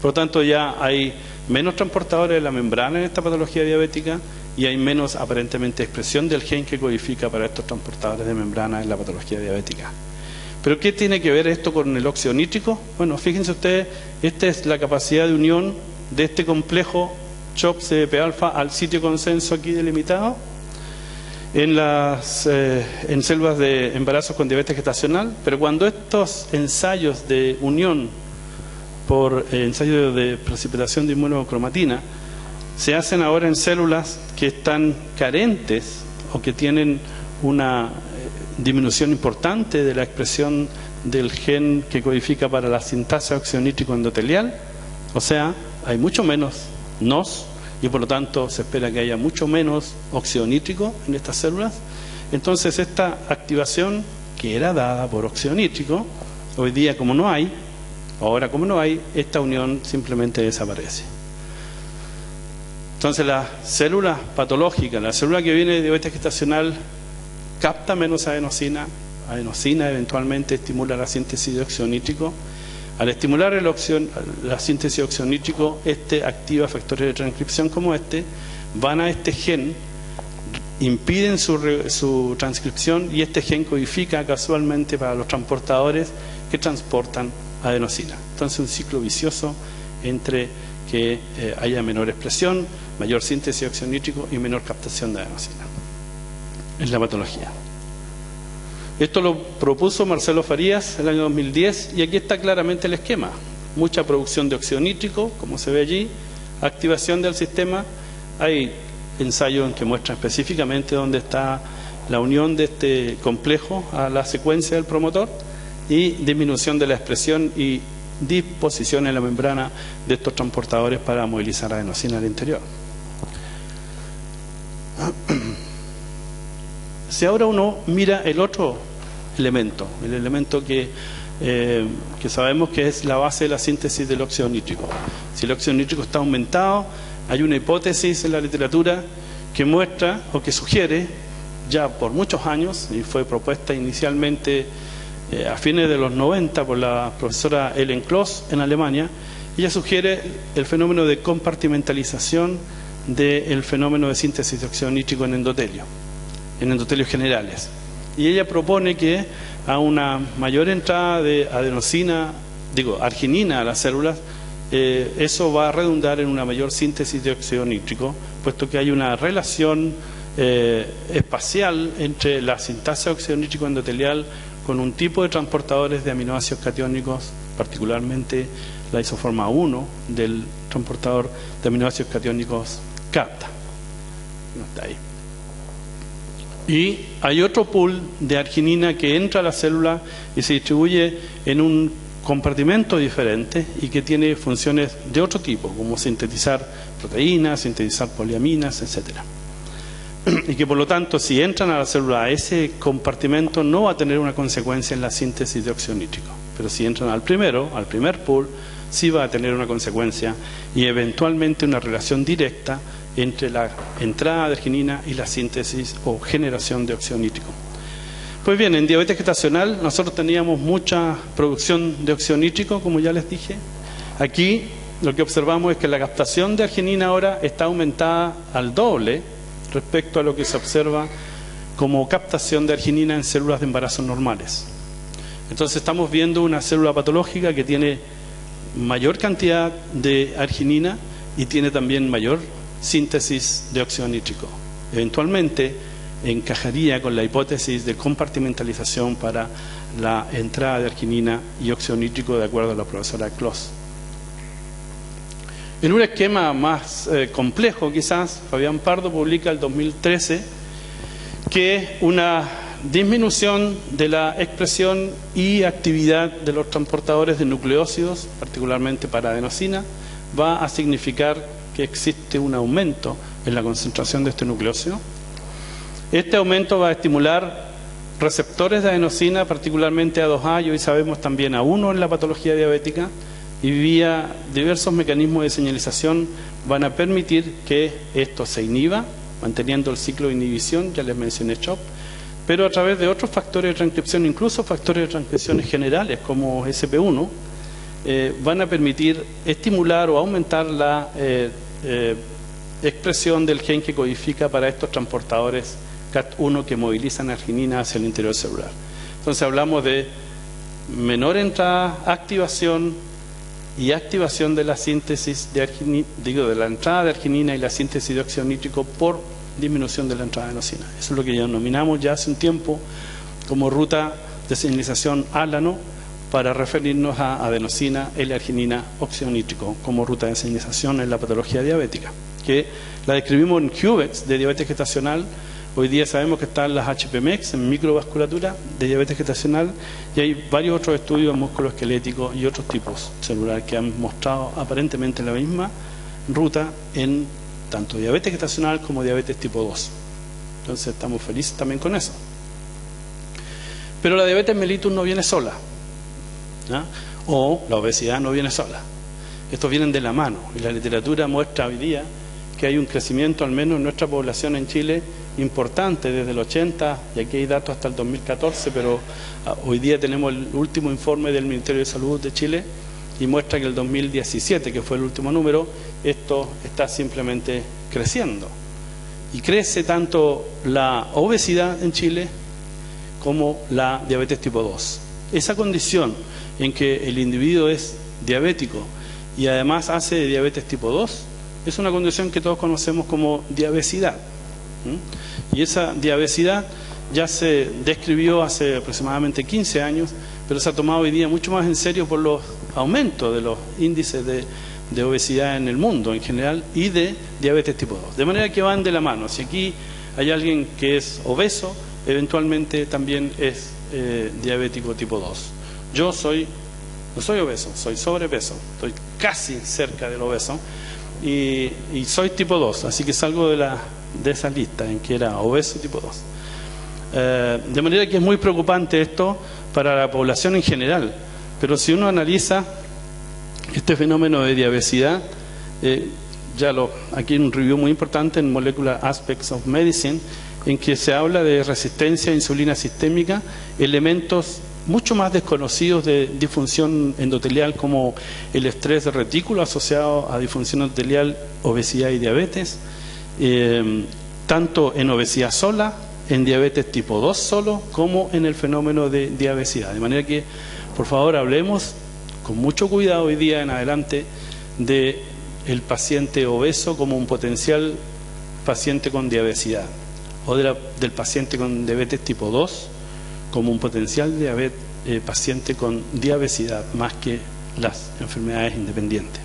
B: Por lo tanto, ya hay menos transportadores de la membrana en esta patología diabética y hay menos aparentemente expresión del gen que codifica para estos transportadores de membrana en la patología diabética. ¿Pero qué tiene que ver esto con el óxido nítrico? Bueno, fíjense ustedes, esta es la capacidad de unión de este complejo CHOP-CDP-alfa al sitio consenso aquí delimitado en células de embarazos con diabetes gestacional, pero cuando estos ensayos de unión por ensayo de precipitación de inmunocromatina se hacen ahora en células que están carentes o que tienen una disminución importante de la expresión del gen que codifica para la sintasa de óxido nítrico endotelial, o sea, hay mucho menos NOS y por lo tanto se espera que haya mucho menos óxido nítrico en estas células. Entonces esta activación que era dada por óxido nítrico, hoy día como no hay, ahora como no hay, esta unión simplemente desaparece. Entonces la célula patológica, la célula que viene de diabetes gestacional, capta menos adenosina eventualmente estimula la síntesis de óxido nítrico. Al estimular la síntesis de óxido nítrico, activa factores de transcripción como van a este gen, impiden su transcripción y este gen codifica casualmente para los transportadores que transportan adenosina. Entonces un ciclo vicioso entre que haya menor expresión, mayor síntesis de óxido nítrico y menor captación de adenosina. Es la patología. Esto lo propuso Marcelo Farías en el año 2010 y aquí está claramente el esquema. Mucha producción de óxido nítrico, como se ve allí, activación del sistema. Hay ensayos en que muestran específicamente dónde está la unión de este complejo a la secuencia del promotor y disminución de la expresión y disposición en la membrana de estos transportadores para movilizar adenosina al interior. Si ahora uno mira el otro elemento, el elemento que sabemos que es la base de la síntesis del óxido nítrico. Si el óxido nítrico está aumentado, hay una hipótesis en la literatura que muestra o que sugiere ya por muchos años, y fue propuesta inicialmente a fines de los 90 por la profesora Ellen Kloss en Alemania. Ella sugiere el fenómeno de compartimentalización del fenómeno de síntesis de óxido nítrico en endotelios generales. Y ella propone que a una mayor entrada de arginina a las células, eso va a redundar en una mayor síntesis de óxido nítrico, puesto que hay una relación espacial entre la sintasa de óxido nítrico endotelial con un tipo de transportadores de aminoácidos catiónicos, particularmente la isoforma 1 del transportador de aminoácidos catiónicos CAPTA. No está ahí. Y hay otro pool de arginina que entra a la célula y se distribuye en un compartimento diferente y que tiene funciones de otro tipo, como sintetizar proteínas, sintetizar poliaminas, etc. y que por lo tanto si entran a la célula, ese compartimento no va a tener una consecuencia en la síntesis de óxido nítrico, pero si entran al primer pool, sí va a tener una consecuencia y eventualmente una relación directa entre la entrada de arginina y la síntesis o generación de óxido nítrico. Pues bien, en diabetes gestacional nosotros teníamos mucha producción de óxido nítrico, como ya les dije. Aquí lo que observamos es que la captación de arginina ahora está aumentada al doble respecto a lo que se observa como captación de arginina en células de embarazo normales. Entonces estamos viendo una célula patológica que tiene mayor cantidad de arginina y tiene también mayor síntesis de óxido nítrico. Eventualmente encajaría con la hipótesis de compartimentalización para la entrada de arginina y óxido nítrico de acuerdo a la profesora Kloss. En un esquema más complejo quizás, Fabián Pardo publica el 2013 que una disminución de la expresión y actividad de los transportadores de nucleósidos, particularmente para adenosina, va a significar que existe un aumento en la concentración de este nucleósido. Este aumento va a estimular receptores de adenosina, particularmente A2A, y hoy sabemos también A1 en la patología diabética, y vía diversos mecanismos de señalización van a permitir que esto se inhiba, manteniendo el ciclo de inhibición, ya les mencioné CHOP, pero a través de otros factores de transcripción, incluso factores de transcripción generales como SP1, van a permitir estimular o aumentar la expresión del gen que codifica para estos transportadores CAT1 que movilizan arginina hacia el interior celular. Entonces hablamos de menor entrada, activación y activación de la síntesis de arginina, de la entrada de arginina y la síntesis de óxido nítrico por disminución de la entrada de adenosina. Eso es lo que denominamos ya hace un tiempo como ruta de señalización álano para referirnos a adenosina, L-arginina, óxido nítrico como ruta de señalización en la patología diabética, que la describimos en QVEX de diabetes gestacional. Hoy día sabemos que están las HPMEX en microvasculatura de diabetes gestacional y hay varios otros estudios musculoesqueléticos y otros tipos celulares que han mostrado aparentemente la misma ruta en tanto diabetes gestacional como diabetes tipo 2. Entonces estamos felices también con eso. Pero la diabetes mellitus no viene sola, ¿no? O la obesidad no viene sola. Estos vienen de la mano y la literatura muestra hoy día que hay un crecimiento, al menos en nuestra población en Chile, importante desde el 80, y aquí hay datos hasta el 2014, pero hoy día tenemos el último informe del Ministerio de Salud de Chile y muestra que el 2017, que fue el último número, esto está simplemente creciendo. Y crece tanto la obesidad en Chile como la diabetes tipo 2. Esa condición en que el individuo es diabético y además hace diabetes tipo 2 es una condición que todos conocemos como diabesidad. Y esa diabesidad ya se describió hace aproximadamente 15 años, pero se ha tomado hoy día mucho más en serio por los aumentos de los índices de obesidad en el mundo en general y de diabetes tipo 2. De manera que van de la mano. Si aquí hay alguien que es obeso, eventualmente también es diabético tipo 2. Yo no soy obeso, soy sobrepeso, estoy casi cerca del obeso y soy tipo 2, así que salgo de esa lista en que era obeso tipo 2. De manera que es muy preocupante esto para la población en general, pero si uno analiza este fenómeno de diabesidad, aquí hay un review muy importante en Molecular Aspects of Medicine, en que se habla de resistencia a insulina sistémica, elementos mucho más desconocidos de disfunción endotelial como el estrés de retículo asociado a disfunción endotelial, obesidad y diabetes, tanto en obesidad sola, en diabetes tipo 2 solo, como en el fenómeno de diabesidad. De manera que, por favor, hablemos con mucho cuidado hoy día en adelante de el paciente obeso como un potencial paciente con diabesidad, o del paciente con diabetes tipo 2 como un potencial paciente con diabesidad, más que las enfermedades independientes.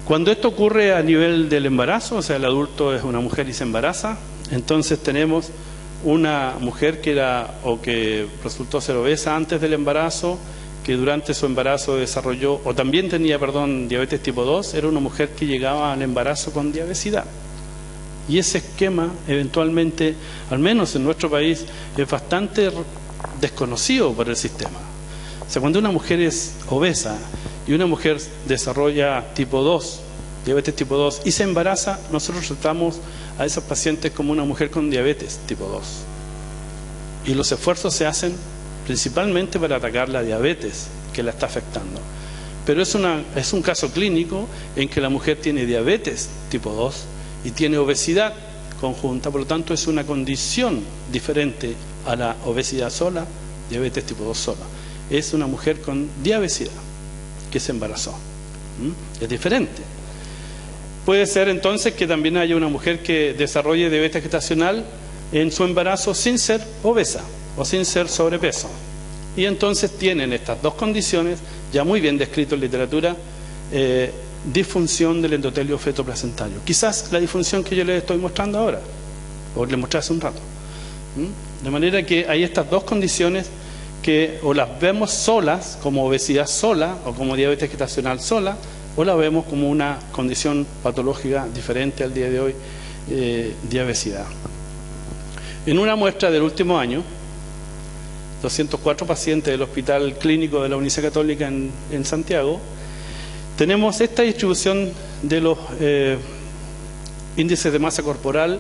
B: Cuando esto ocurre a nivel del embarazo, o sea, el adulto es una mujer y se embaraza, entonces tenemos una mujer que resultó ser obesa antes del embarazo, que durante su embarazo desarrolló, o también tenía, diabetes tipo 2, era una mujer que llegaba al embarazo con diabesidad. Y ese esquema, eventualmente, al menos en nuestro país, es bastante desconocido por el sistema. O sea, cuando una mujer es obesa y una mujer desarrolla tipo 2, diabetes tipo 2, y se embaraza, nosotros tratamos a esas pacientes como una mujer con diabetes tipo 2. Y los esfuerzos se hacen principalmente para atacar la diabetes que la está afectando. Pero es un caso clínico en que la mujer tiene diabetes tipo 2 y tiene obesidad conjunta, por lo tanto es una condición diferente a la obesidad sola, diabetes tipo 2 sola. Es una mujer con diabetes que se embarazó. Es diferente. Puede ser entonces que también haya una mujer que desarrolle diabetes gestacional en su embarazo sin ser obesa o sin ser sobrepeso. Y entonces tienen estas dos condiciones, ya muy bien descrito en literatura, disfunción del endotelio fetoplacentario. Quizás la disfunción que yo les estoy mostrando ahora, o les mostré hace un rato. De manera que hay estas dos condiciones que o las vemos solas, como obesidad sola, o como diabetes gestacional sola, o la vemos como una condición patológica diferente al día de hoy, diabetes. En una muestra del último año, 204 pacientes del Hospital Clínico de la Universidad Católica en Santiago, tenemos esta distribución de los índices de masa corporal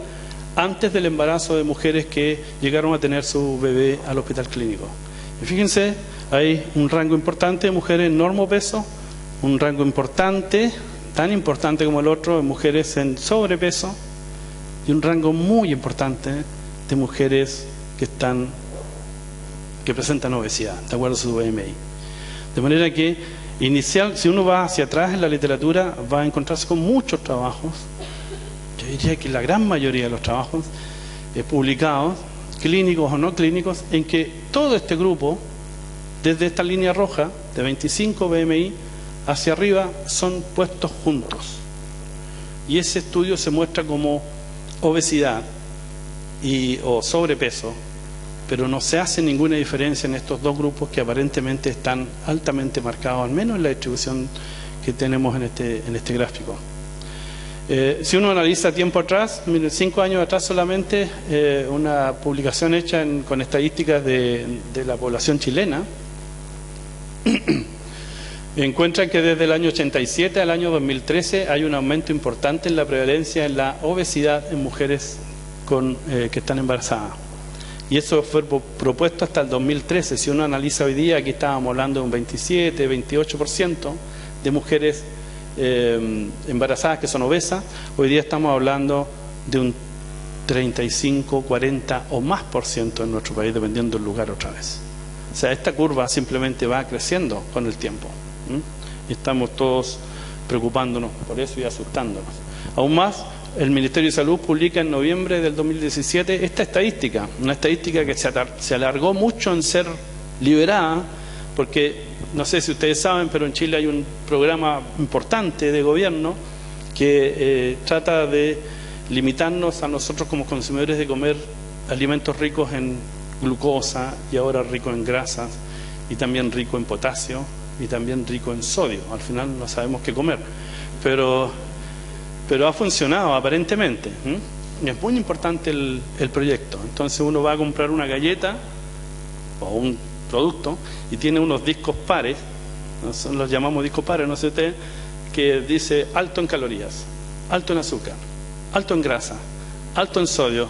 B: antes del embarazo de mujeres que llegaron a tener su bebé al Hospital Clínico. Y fíjense, hay un rango importante de mujeres en normopeso, un rango importante, tan importante como el otro, de mujeres en sobrepeso, y un rango muy importante de mujeres que presentan obesidad, de acuerdo a su BMI. De manera que si uno va hacia atrás en la literatura, va a encontrarse con muchos trabajos, yo diría que la gran mayoría de los trabajos publicados, clínicos o no clínicos, en que todo este grupo, desde esta línea roja de 25 BMI hacia arriba, son puestos juntos. Y ese estudio se muestra como obesidad o sobrepeso, pero no se hace ninguna diferencia en estos dos grupos que aparentemente están altamente marcados, al menos en la distribución que tenemos en este gráfico. Si uno analiza tiempo atrás, 5 años atrás solamente, una publicación hecha con estadísticas de la población chilena, encuentran que desde el año 87 al año 2013 hay un aumento importante en la prevalencia en la obesidad en mujeres que están embarazadas. Y eso fue propuesto hasta el 2013. Si uno analiza hoy día, aquí estábamos hablando de un 27, 28% de mujeres embarazadas que son obesas. Hoy día estamos hablando de un 35, 40 o más por ciento en nuestro país, dependiendo del lugar otra vez. O sea, esta curva simplemente va creciendo con el tiempo. Y estamos todos preocupándonos por eso y asustándonos. Aún más, el Ministerio de Salud publica en noviembre del 2017 esta estadística, una estadística que se alargó mucho en ser liberada, porque no sé si ustedes saben, pero en Chile hay un programa importante de gobierno que trata de limitarnos a nosotros como consumidores de comer alimentos ricos en glucosa y ahora ricos en grasas y también rico en potasio y también rico en sodio. Al final no sabemos qué comer, pero ha funcionado aparentemente. Y es muy importante el proyecto. Entonces uno va a comprar una galleta o un producto y tiene unos discos pares, ¿no? Los llamamos discos pares, no sé usted, que dice alto en calorías, alto en azúcar, alto en grasa, alto en sodio,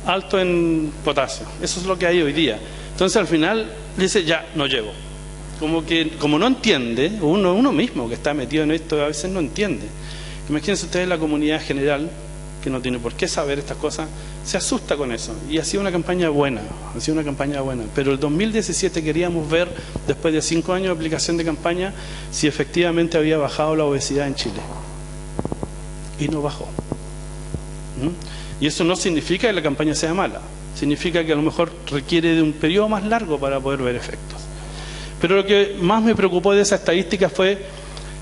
B: alto en potasio. Eso es lo que hay hoy día. Entonces al final dice, ya, no llevo. Como no entiende, uno mismo que está metido en esto a veces no entiende. Imagínense ustedes la comunidad general, que no tiene por qué saber estas cosas, se asusta con eso. Y ha sido una campaña buena, Pero el 2017 queríamos ver, después de 5 años de aplicación de campaña, si efectivamente había bajado la obesidad en Chile. Y no bajó. Y eso no significa que la campaña sea mala. Significa que a lo mejor requiere de un periodo más largo para poder ver efectos. Pero lo que más me preocupó de esa estadística fue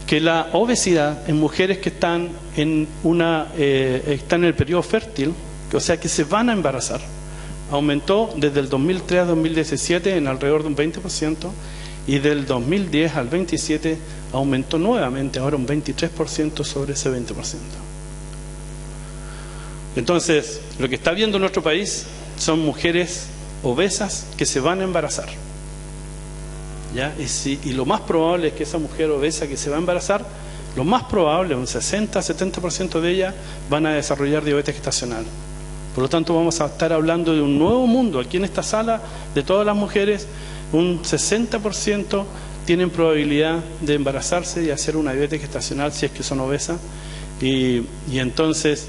B: que la obesidad en mujeres que están en el periodo fértil, o sea que se van a embarazar, aumentó desde el 2003 a 2017 en alrededor de un 20%, y del 2010 al 27 aumentó nuevamente, ahora un 23% sobre ese 20%. Entonces, lo que está viendo nuestro país son mujeres obesas que se van a embarazar, ¿ya? Y lo más probable es que esa mujer obesa que se va a embarazar, lo más probable, un 60-70% de ellas van a desarrollar diabetes gestacional. Por lo tanto, vamos a estar hablando de un nuevo mundo. Aquí en esta sala, de todas las mujeres, un 60% tienen probabilidad de embarazarse y hacer una diabetes gestacional si es que son obesas. Y entonces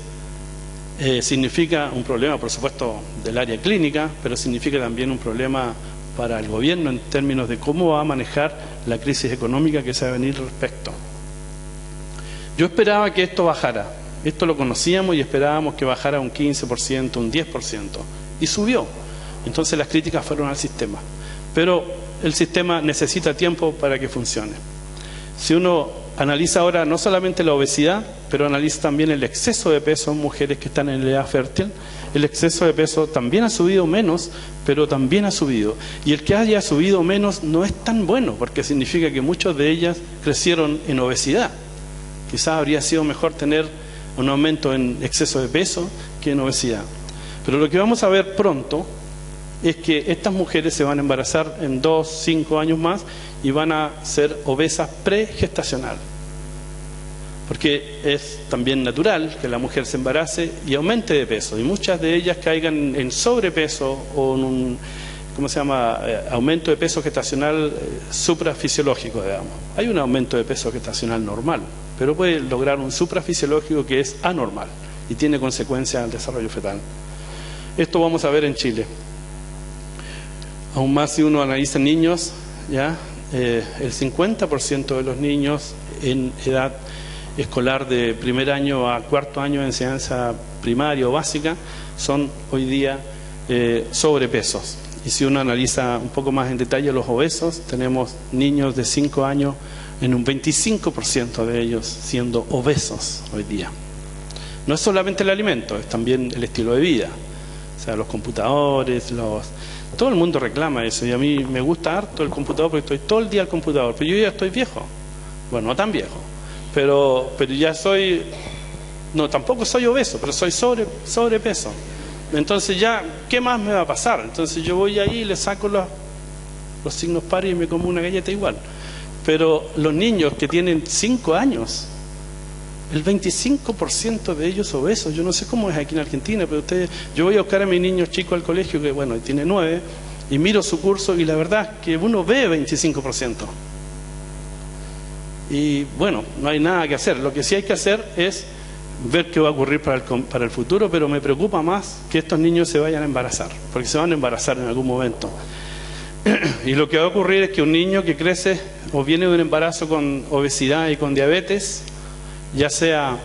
B: significa un problema, por supuesto, del área clínica, pero significa también un problema para el gobierno en términos de cómo va a manejar la crisis económica que se va a venir respecto. Yo esperaba que esto bajara. Esto lo conocíamos y esperábamos que bajara un 15%, un 10%. Y subió. Entonces las críticas fueron al sistema. Pero el sistema necesita tiempo para que funcione. Si uno analiza ahora no solamente la obesidad, pero analiza también el exceso de peso en mujeres que están en la edad fértil, el exceso de peso también ha subido menos, pero también ha subido. Y el que haya subido menos no es tan bueno, porque significa que muchas de ellas crecieron en obesidad. Quizás habría sido mejor tener un aumento en exceso de peso que en obesidad. Pero lo que vamos a ver pronto es que estas mujeres se van a embarazar en 2, 5 años más y van a ser obesas pregestacional. Porque es también natural que la mujer se embarace y aumente de peso. Y muchas de ellas caigan en sobrepeso o en un, aumento de peso gestacional suprafisiológico, digamos. Hay un aumento de peso gestacional normal, pero puede lograr un suprafisiológico que es anormal y tiene consecuencias al desarrollo fetal. Esto vamos a ver en Chile. Aún más si uno analiza niños, ¿ya? El 50% de los niños en edad escolar de primer año a cuarto año de enseñanza primaria o básica son hoy día sobrepesos. Y si uno analiza un poco más en detalle los obesos, tenemos niños de 5 años en un 25% de ellos siendo obesos hoy día. No es solamente el alimento, es también el estilo de vida. O sea, los computadores, todo el mundo reclama eso. Y a mí me gusta harto el computador porque estoy todo el día al computador. Pero yo ya estoy viejo. Bueno, no tan viejo. Pero ya soy... No, tampoco soy obeso, pero soy sobrepeso. Entonces ya, ¿qué más me va a pasar? Entonces yo voy ahí y le saco los signos pares y me como una galleta igual. Pero los niños que tienen 5 años, el 25% de ellos obesos. Yo no sé cómo es aquí en Argentina, pero yo voy a buscar a mi niño chico al colegio, que bueno, tiene 9, y miro su curso y la verdad es que uno ve 25%. Y bueno, no hay nada que hacer. Lo que sí hay que hacer es ver qué va a ocurrir para el futuro, pero me preocupa más que estos niños se vayan a embarazar, porque se van a embarazar en algún momento. Y lo que va a ocurrir es que un niño que crece o viene de un embarazo con obesidad y con diabetes, ya sea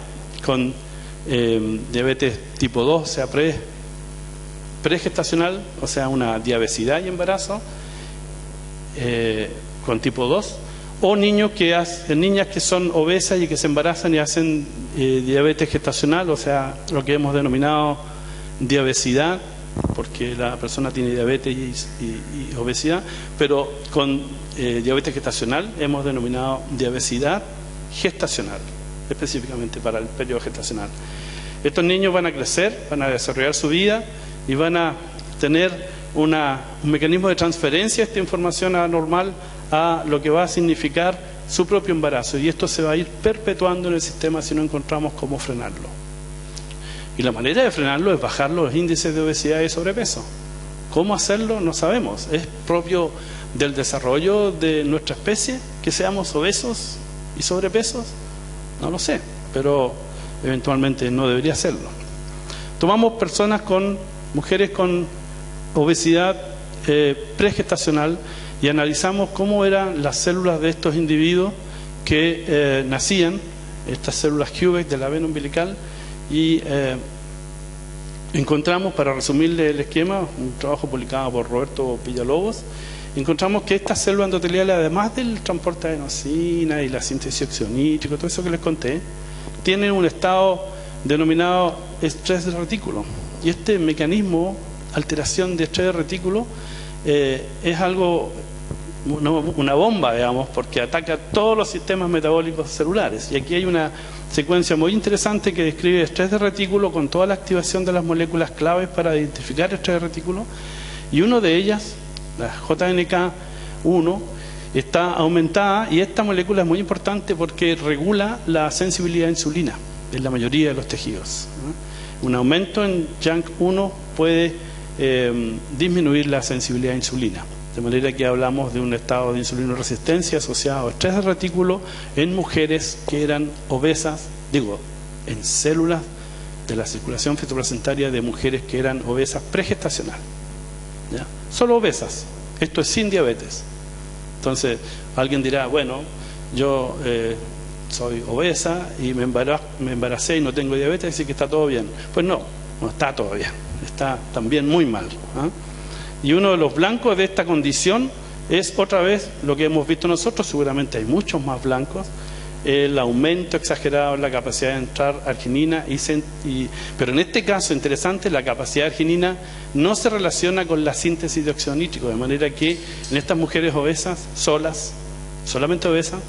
B: con diabetes tipo 2, o sea pregestacional, o sea una diabesidad y embarazo con tipo 2, o niñas que son obesas y que se embarazan y hacen diabetes gestacional, o sea lo que hemos denominado diabesidad, porque la persona tiene diabetes y obesidad, pero con diabetes gestacional hemos denominado diabesidad gestacional, específicamente para el periodo gestacional. Estos niños van a crecer, van a desarrollar su vida y van a tener un mecanismo de transferencia de esta información anormal a lo que va a significar su propio embarazo, y esto se va a ir perpetuando en el sistema si no encontramos cómo frenarlo. Y la manera de frenarlo es bajar los índices de obesidad y sobrepeso. ¿Cómo hacerlo? No sabemos. ¿Es propio del desarrollo de nuestra especie que seamos obesos y sobrepesos? No lo sé, pero eventualmente no debería serlo. Tomamos mujeres con obesidad pregestacional y analizamos cómo eran las células de estos individuos que nacían, estas células Hubeck de la vena umbilical, y encontramos, para resumirle el esquema, un trabajo publicado por Roberto Villalobos, encontramos que estas células endoteliales, además del transporte de adenosina y la síntesis oxionítrica, todo eso que les conté, tienen un estado denominado estrés de retículo. Y este mecanismo, alteración de estrés de retículo, es algo una bomba, digamos, porque ataca todos los sistemas metabólicos celulares. Y aquí hay una secuencia muy interesante que describe estrés de retículo con toda la activación de las moléculas claves para identificar estrés de retículo, y una de ellas, la JNK1, está aumentada, y esta molécula es muy importante porque regula la sensibilidad a insulina en la mayoría de los tejidos. Un aumento en JNK1 puede disminuir la sensibilidad a insulina, de manera que hablamos de un estado de insulinoresistencia asociado a estrés de retículo en mujeres que eran obesas, en células de la circulación fetoplacentaria de mujeres que eran obesas pregestacional, ¿ya? Solo obesas, esto es sin diabetes. Entonces alguien dirá, bueno, yo soy obesa y me embaracé y no tengo diabetes, así que está todo bien. Pues no está todo bien, está también muy mal, ¿eh? Y uno de los blancos de esta condición es otra vez lo que hemos visto nosotros, seguramente hay muchos más blancos, el aumento exagerado en la capacidad de entrar arginina, pero en este caso interesante, la capacidad de arginina no se relaciona con la síntesis de óxido nítrico, de manera que en estas mujeres obesas, solamente obesas,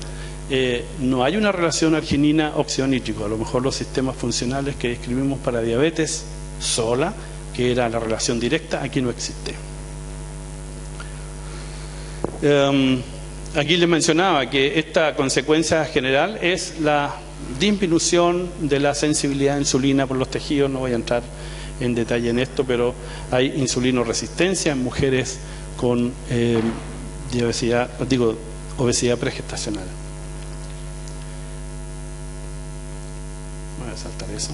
B: no hay una relación arginina-óxido nítrico. A lo mejor los sistemas funcionales que describimos para diabetes sola, que era la relación directa, aquí no existe. Aquí les mencionaba que esta consecuencia general es la disminución de la sensibilidad a insulina por los tejidos. No voy a entrar en detalle en esto, pero hay insulinoresistencia en mujeres con obesidad pregestacional. Voy a saltar eso.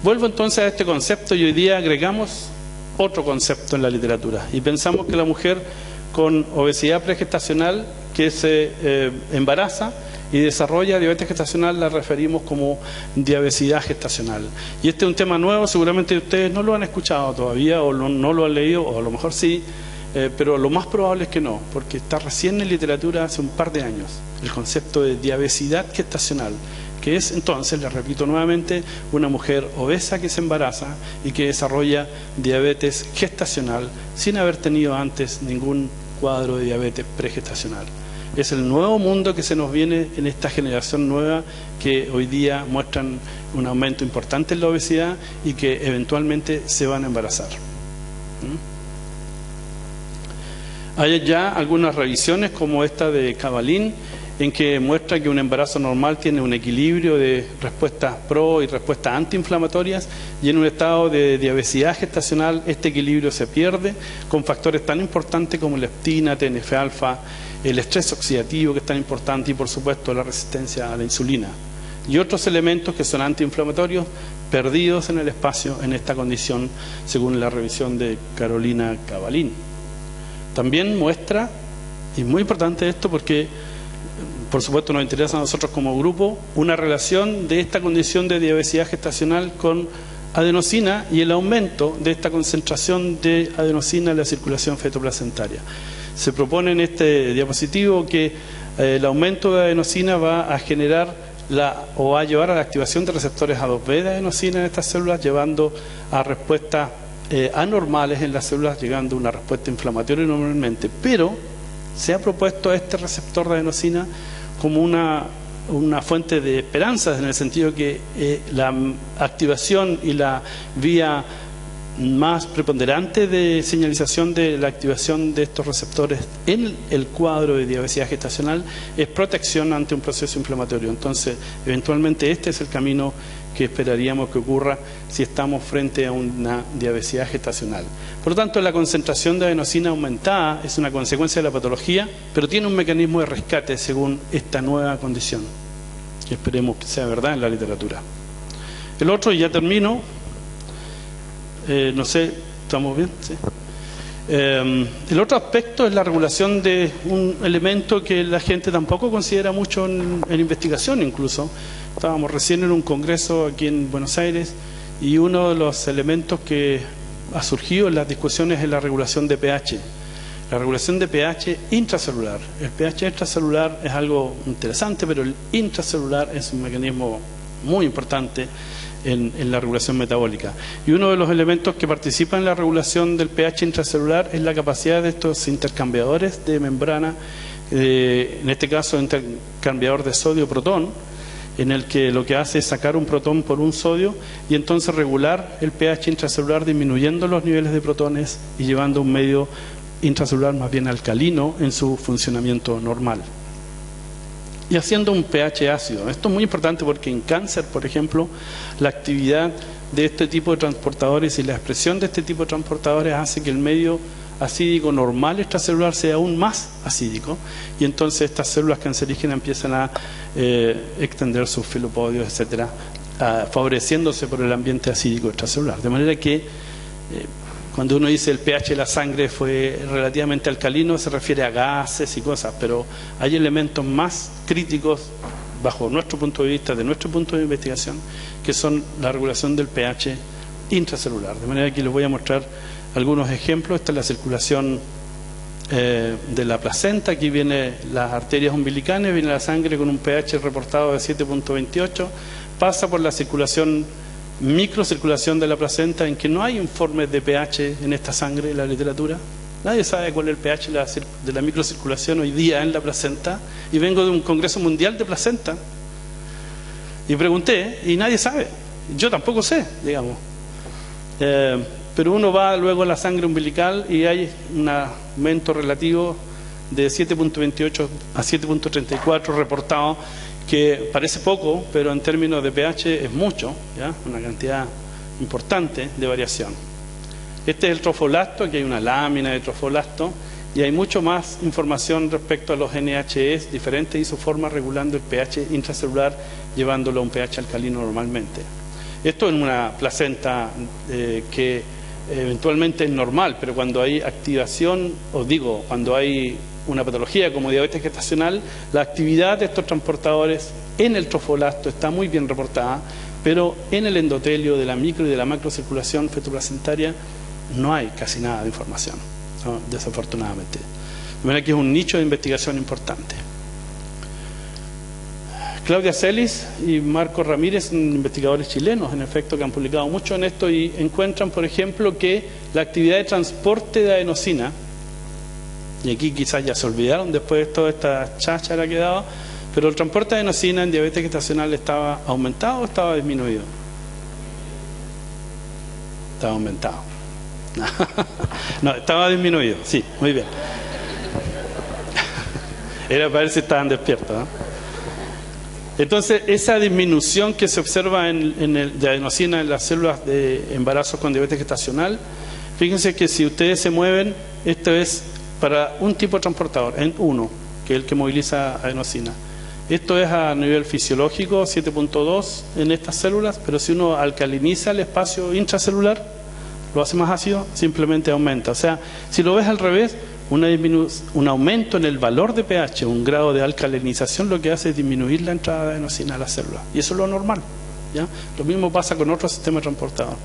B: Vuelvo entonces a este concepto y hoy día agregamos otro concepto en la literatura y pensamos que la mujer con obesidad pregestacional que se embaraza y desarrolla diabetes gestacional la referimos como diabesidad gestacional. Y este es un tema nuevo, seguramente ustedes no lo han escuchado todavía o no lo han leído, o a lo mejor sí, pero lo más probable es que no, porque está recién en literatura hace un par de años el concepto de diabesidad gestacional, que es entonces, les repito nuevamente, una mujer obesa que se embaraza y que desarrolla diabetes gestacional sin haber tenido antes ningún cuadro de diabetes pregestacional. Es el nuevo mundo que se nos viene en esta generación nueva, que hoy día muestran un aumento importante en la obesidad y que eventualmente se van a embarazar. Hay ya algunas revisiones como esta de Cavalín, en que muestra que un embarazo normal tiene un equilibrio de respuestas pro y respuestas antiinflamatorias, y en un estado de diabesidad gestacional este equilibrio se pierde con factores tan importantes como leptina, TNF-alfa, el estrés oxidativo, que es tan importante, y por supuesto la resistencia a la insulina y otros elementos que son antiinflamatorios perdidos en el espacio en esta condición, según la revisión de Carolina Cavalín. También muestra, y muy importante esto porque por supuesto nos interesa a nosotros como grupo, una relación de esta condición de diabesidad gestacional con adenosina y el aumento de esta concentración de adenosina en la circulación fetoplacentaria. Se propone en este diapositivo que el aumento de adenosina va a generar o va a llevar a la activación de receptores A2B de adenosina en estas células, llevando a respuestas anormales en las células, llegando a una respuesta inflamatoria normalmente. Pero se ha propuesto a este receptor de adenosina como una fuente de esperanzas, en el sentido que la activación y la vía más preponderante de señalización de la activación de estos receptores en el cuadro de diabetes gestacional es protección ante un proceso inflamatorio. Entonces, eventualmente este es el camino que esperaríamos que ocurra si estamos frente a una diabetes gestacional. Por lo tanto, la concentración de adenosina aumentada es una consecuencia de la patología, pero tiene un mecanismo de rescate según esta nueva condición, que esperemos que sea verdad en la literatura. El otro, y ya termino, no sé, ¿estamos bien? ¿Sí? El otro aspecto es la regulación de un elemento que la gente tampoco considera mucho en investigación. Incluso estábamos recién en un congreso aquí en Buenos Aires y uno de los elementos que ha surgido en las discusiones es la regulación de pH. La regulación de pH intracelular. El pH extracelular es algo interesante, pero el intracelular es un mecanismo muy importante en la regulación metabólica. Y uno de los elementos que participa en la regulación del pH intracelular es la capacidad de estos intercambiadores de membrana en este caso intercambiador de sodio-protón, en el que lo que hace es sacar un protón por un sodio y entonces regular el pH intracelular disminuyendo los niveles de protones y llevando un medio intracelular más bien alcalino en su funcionamiento normal. Y haciendo un pH ácido. Esto es muy importante porque en cáncer, por ejemplo, la actividad de este tipo de transportadores y la expresión de este tipo de transportadores hace que el medio acídico normal extracelular sea aún más acídico y entonces estas células cancerígenas empiezan a extender sus filopodios, etcétera, favoreciéndose por el ambiente acídico extracelular. De manera que cuando uno dice el pH de la sangre fue relativamente alcalino, se refiere a gases y cosas, pero hay elementos más críticos bajo nuestro punto de vista, de nuestro punto de investigación, que son la regulación del pH intracelular. De manera que les voy a mostrar algunos ejemplos. Esta es la circulación de la placenta. Aquí viene las arterias umbilicales, viene la sangre con un pH reportado de 7.28, pasa por la circulación, microcirculación de la placenta, en que no hay informes de pH en esta sangre, en la literatura. Nadie sabe cuál es el pH de la microcirculación hoy día en la placenta, y vengo de un congreso mundial de placenta y pregunté y nadie sabe. Yo tampoco sé, digamos. Pero uno va luego a la sangre umbilical y hay un aumento relativo de 7.28 a 7.34 reportado, que parece poco, pero en términos de pH es mucho, ¿ya? Una cantidad importante de variación. Este es el trofolasto, aquí hay una lámina de trofolasto y hay mucho más información respecto a los NHEs, diferentes isoformas regulando el pH intracelular, llevándolo a un pH alcalino normalmente. Esto en una placenta que eventualmente es normal, pero cuando hay activación, cuando hay una patología como diabetes gestacional, la actividad de estos transportadores en el trofolasto está muy bien reportada, pero en el endotelio de la micro y de la macrocirculación fetoplacentaria no hay casi nada de información, ¿no? Desafortunadamente. De manera que es un nicho de investigación importante. Claudia Celis y Marco Ramírez son investigadores chilenos, en efecto, que han publicado mucho en esto y encuentran, por ejemplo, que la actividad de transporte de adenosina, y aquí quizás ya se olvidaron después de toda esta cháchara que daba, pero el transporte de adenosina en diabetes gestacional ¿estaba aumentado o estaba disminuido? Estaba aumentado. No, estaba disminuido, sí, muy bien. Era para ver si estaban despiertos, ¿no? Entonces, esa disminución que se observa de adenosina en las células de embarazos con diabetes gestacional, fíjense que si ustedes se mueven, esto es para un tipo de transportador, en uno, que es el que moviliza adenosina. Esto es a nivel fisiológico, 7.2 en estas células, pero si uno alcaliniza el espacio intracelular, lo hace más ácido, simplemente aumenta. O sea, si lo ves al revés, un aumento en el valor de pH, un grado de alcalinización, lo que hace es disminuir la entrada de adenosina a las células. Y eso es lo normal, ¿ya? Lo mismo pasa con otros sistemas de transportador.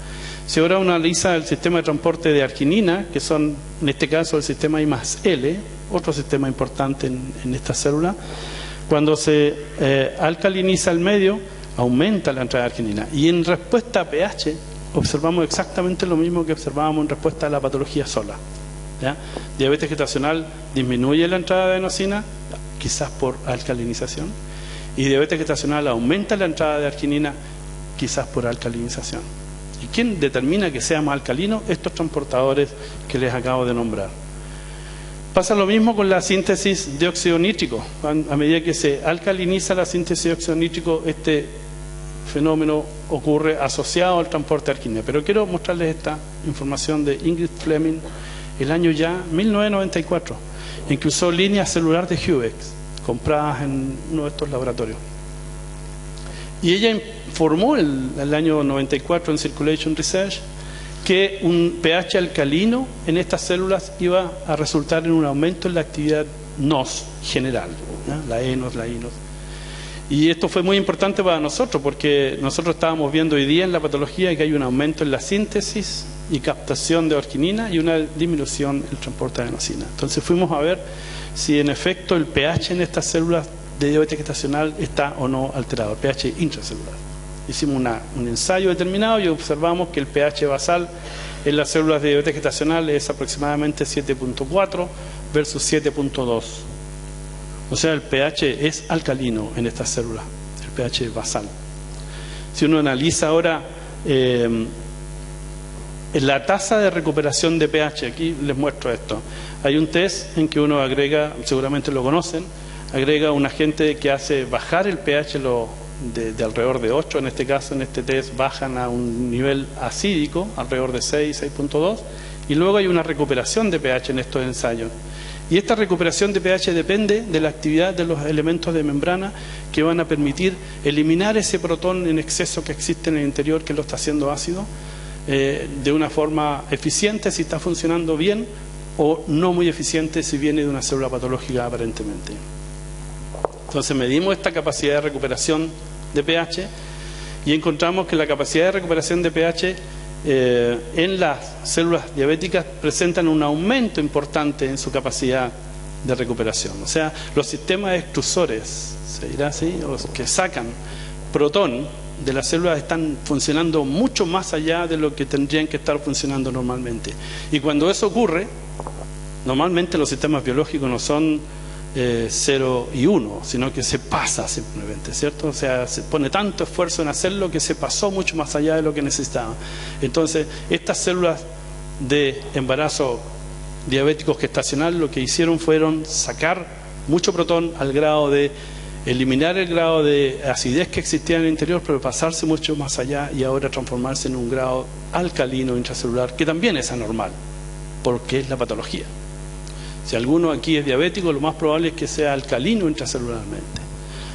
B: Si ahora uno analiza el sistema de transporte de arginina, que son, en este caso, el sistema I+L, otro sistema importante en esta célula, cuando se alcaliniza el medio, aumenta la entrada de arginina. Y en respuesta a pH, observamos exactamente lo mismo que observábamos en respuesta a la patología sola, ¿ya? Diabetes gestacional disminuye la entrada de adenosina, quizás por alcalinización, y diabetes gestacional aumenta la entrada de arginina, quizás por alcalinización. ¿Y quién determina que sea más alcalino? Estos transportadores que les acabo de nombrar. Pasa lo mismo con la síntesis de óxido nítrico. A medida que se alcaliniza la síntesis de óxido nítrico, este fenómeno ocurre asociado al transporte de arginina. Pero quiero mostrarles esta información de Ingrid Fleming, el año ya 1994, en que usó líneas celular de Hubex, compradas en uno de estos laboratorios. Y ella informó el año 94 en Circulation Research que un pH alcalino en estas células iba a resultar en un aumento en la actividad NOS general, ¿no? La ENOS, la INOS. Y esto fue muy importante para nosotros porque nosotros estábamos viendo hoy día en la patología que hay un aumento en la síntesis y captación de orquinina y una disminución en el transporte de adenosina. Entonces fuimos a ver si en efecto el pH en estas células de diabetes gestacional está o no alterado, el pH intracelular. Hicimos un ensayo determinado y observamos que el pH basal en las células de diabetes gestacional es aproximadamente 7.4 versus 7.2. O sea, el pH es alcalino en estas células, el pH basal. Si uno analiza ahora la tasa de recuperación de pH, aquí les muestro esto. Hay un test en que uno agrega, seguramente lo conocen, agrega un agente que hace bajar el pH de alrededor de 8, en este caso, en este test bajan a un nivel acídico, alrededor de 6, 6.2, y luego hay una recuperación de pH en estos ensayos. Y esta recuperación de pH depende de la actividad de los elementos de membrana que van a permitir eliminar ese protón en exceso que existe en el interior, que lo está haciendo ácido, de una forma eficiente si está funcionando bien, o no muy eficiente si viene de una célula patológica aparentemente. Entonces medimos esta capacidad de recuperación de pH y encontramos que la capacidad de recuperación de pH en las células diabéticas presentan un aumento importante en su capacidad de recuperación. O sea, los sistemas extrusores, se dirá así, que sacan protón de las células están funcionando mucho más allá de lo que tendrían que estar funcionando normalmente. Y cuando eso ocurre, normalmente los sistemas biológicos no son 0 y 1, sino que se pasa simplemente, ¿cierto? O sea, se pone tanto esfuerzo en hacerlo que se pasó mucho más allá de lo que necesitaba. Entonces, estas células de embarazo diabético gestacional lo que hicieron fueron sacar mucho protón al grado de eliminar el grado de acidez que existía en el interior, pero pasarse mucho más allá y ahora transformarse en un grado alcalino intracelular, que también es anormal, porque es la patología. Si alguno aquí es diabético, lo más probable es que sea alcalino intracelularmente.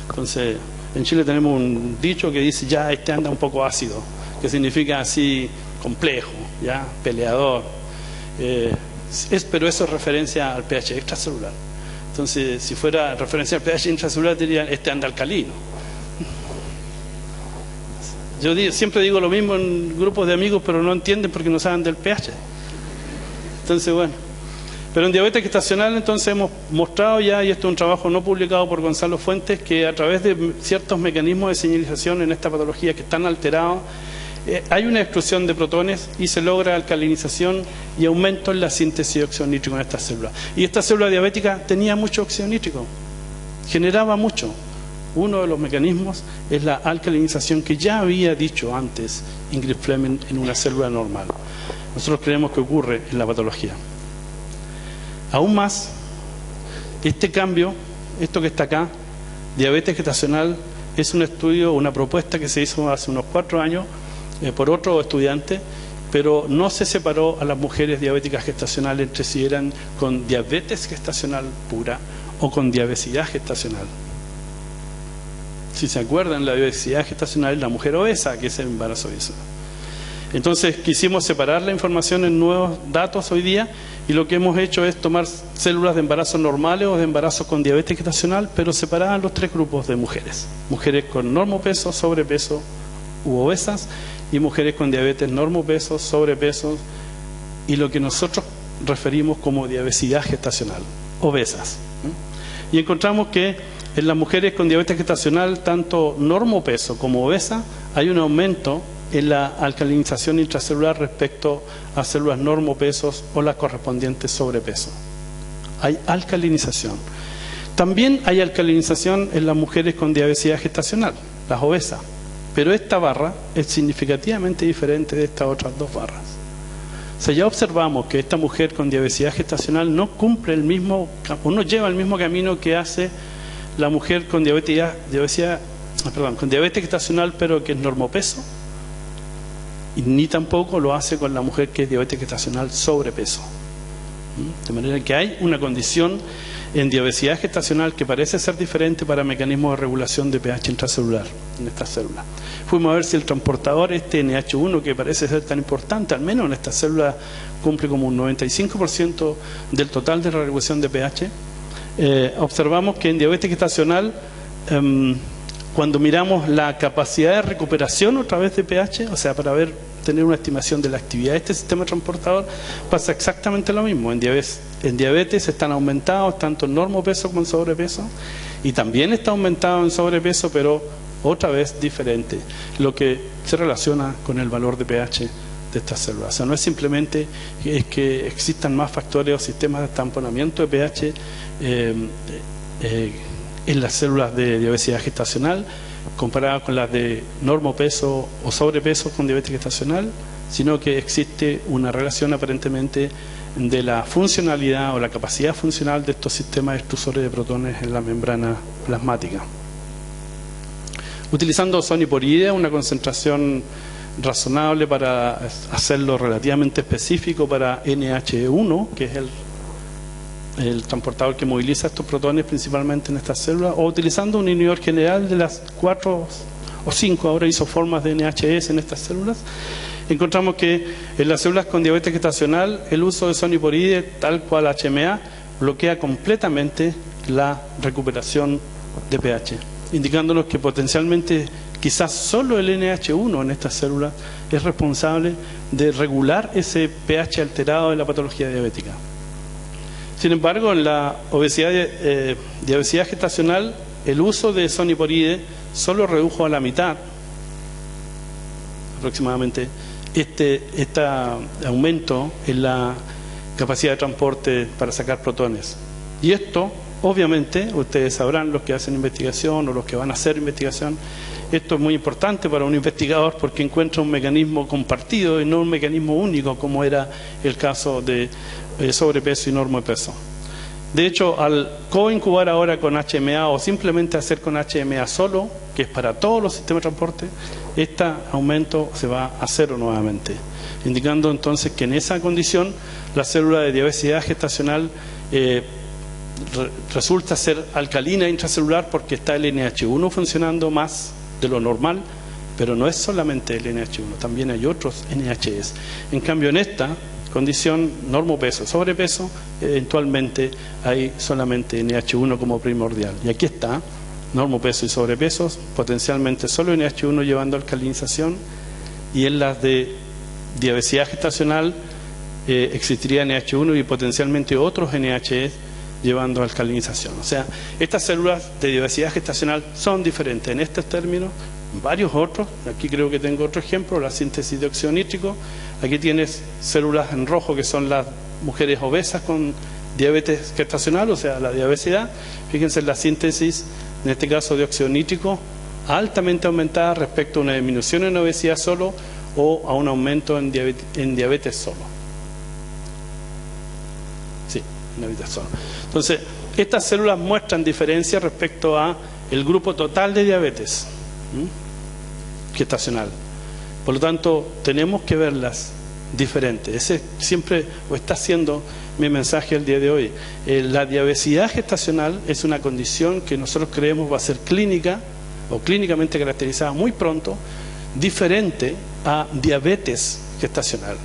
B: Entonces, en Chile tenemos un dicho que dice, ya este anda un poco ácido, que significa así complejo, ya peleador. Pero eso es referencia al pH extracelular. Entonces, si fuera referencia al pH intracelular, dirían, este anda alcalino. Yo siempre digo lo mismo en grupos de amigos, pero no entienden porque no saben del pH. Entonces, bueno. Pero en diabetes gestacional, entonces, hemos mostrado ya, y esto es un trabajo no publicado por Gonzalo Fuentes, que a través de ciertos mecanismos de señalización en esta patología que están alterados, hay una exclusión de protones y se logra alcalinización y aumento en la síntesis de óxido nítrico en estas células. Y esta célula diabética tenía mucho óxido nítrico, generaba mucho. Uno de los mecanismos es la alcalinización que ya había dicho antes Ingrid Fleming en una célula normal. Nosotros creemos que ocurre en la patología. Aún más, este cambio, esto que está acá, diabetes gestacional, es un estudio, una propuesta que se hizo hace unos 4 años por otro estudiante, pero no se separó a las mujeres diabéticas gestacionales entre si eran con diabetes gestacional pura o con diabesidad gestacional. Si se acuerdan, la diabesidad gestacional es la mujer obesa, que es el embarazo obeso. Entonces quisimos separar la información en nuevos datos hoy día, y lo que hemos hecho es tomar células de embarazo normales o de embarazo con diabetes gestacional, pero separadas en los 3 grupos de mujeres: mujeres con normopeso, sobrepeso u obesas, y mujeres con diabetes normopeso, sobrepeso y lo que nosotros referimos como diabesidad gestacional, obesas. Y encontramos que en las mujeres con diabetes gestacional, tanto normopeso como obesa, hay un aumento en la alcalinización intracelular respecto a células normopesos o las correspondientes sobrepeso. Hay alcalinización. También hay alcalinización en las mujeres con diabetes gestacional, las obesas, pero esta barra es significativamente diferente de estas otras 2 barras. O sea, ya observamos que esta mujer con diabetes gestacional no cumple el mismo, o no lleva el mismo camino que hace la mujer con diabetes gestacional, pero que es normopeso, y ni tampoco lo hace con la mujer que es diabetes gestacional sobrepeso. De manera que hay una condición en diabetes gestacional que parece ser diferente para mecanismos de regulación de pH intracelular en estas células. Fuimos a ver si el transportador NH1, que parece ser tan importante, al menos en esta célula cumple como un 95% del total de la regulación de pH. Observamos que en diabetes gestacional, cuando miramos la capacidad de recuperación otra vez de pH, o sea, para tener una estimación de la actividad de este sistema transportador, pasa exactamente lo mismo. En diabetes están aumentados tanto en normopeso como en sobrepeso, y también está aumentado en sobrepeso, pero otra vez diferente, lo que se relaciona con el valor de pH de estas células. O sea, no es simplemente que existan más factores o sistemas de tamponamiento de pH en las células de obesidad gestacional comparadas con las de normopeso o sobrepeso con diabetes gestacional, sino que existe una relación aparentemente de la funcionalidad o la capacidad funcional de estos sistemas extrusores de protones en la membrana plasmática. Utilizando soniporidea, una concentración razonable para hacerlo relativamente específico para NHE1, que es el transportador que moviliza estos protones principalmente en estas células, o utilizando un inhibidor general de las 4 o 5 ahora isoformas de NHEs en estas células, encontramos que en las células con diabetes gestacional el uso de soniporidea, tal cual HMA, bloquea completamente la recuperación de pH, indicándonos que potencialmente quizás solo el NH1 en estas células es responsable de regular ese pH alterado de la patología diabética. Sin embargo, en la obesidad gestacional, el uso de soniporidea solo redujo a la mitad aproximadamente este aumento en la capacidad de transporte para sacar protones. Y esto, obviamente, ustedes sabrán, los que hacen investigación o los que van a hacer investigación, esto es muy importante para un investigador porque encuentra un mecanismo compartido y no un mecanismo único como era el caso de sobrepeso y normopeso. De hecho, al coincubar ahora con HMA o simplemente hacer con HMA solo, que es para todos los sistemas de transporte, este aumento se va a cero nuevamente, indicando entonces que en esa condición la célula de diabetes gestacional resulta ser alcalina intracelular porque está el NH1 funcionando más de lo normal, pero no es solamente el NH1, también hay otros NHs. En cambio, en esta condición normopeso, sobrepeso, eventualmente hay solamente NH1 como primordial. Y aquí está, normopeso y sobrepesos, potencialmente solo NH1 llevando alcalinización, y en las de diabetes gestacional existiría NH1 y potencialmente otros NHs llevando alcalinización. O sea, estas células de diversidad gestacional son diferentes en estos términos, varios otros. Aquí creo que tengo otro ejemplo, la síntesis de óxido nítrico. Aquí tienes células en rojo que son las mujeres obesas con diabetes gestacional, o sea, la diabetes. Fíjense en la síntesis, en este caso de óxido nítrico, altamente aumentada respecto a una disminución en obesidad solo o a un aumento en diabetes solo. Sí, en diabetes solo. Entonces, estas células muestran diferencia respecto a el grupo total de diabetes gestacional. Por lo tanto, tenemos que verlas diferentes. Ese siempre o está siendo mi mensaje el día de hoy. La diabetes gestacional es una condición que nosotros creemos va a ser clínica o clínicamente caracterizada muy pronto, diferente a diabetes gestacional.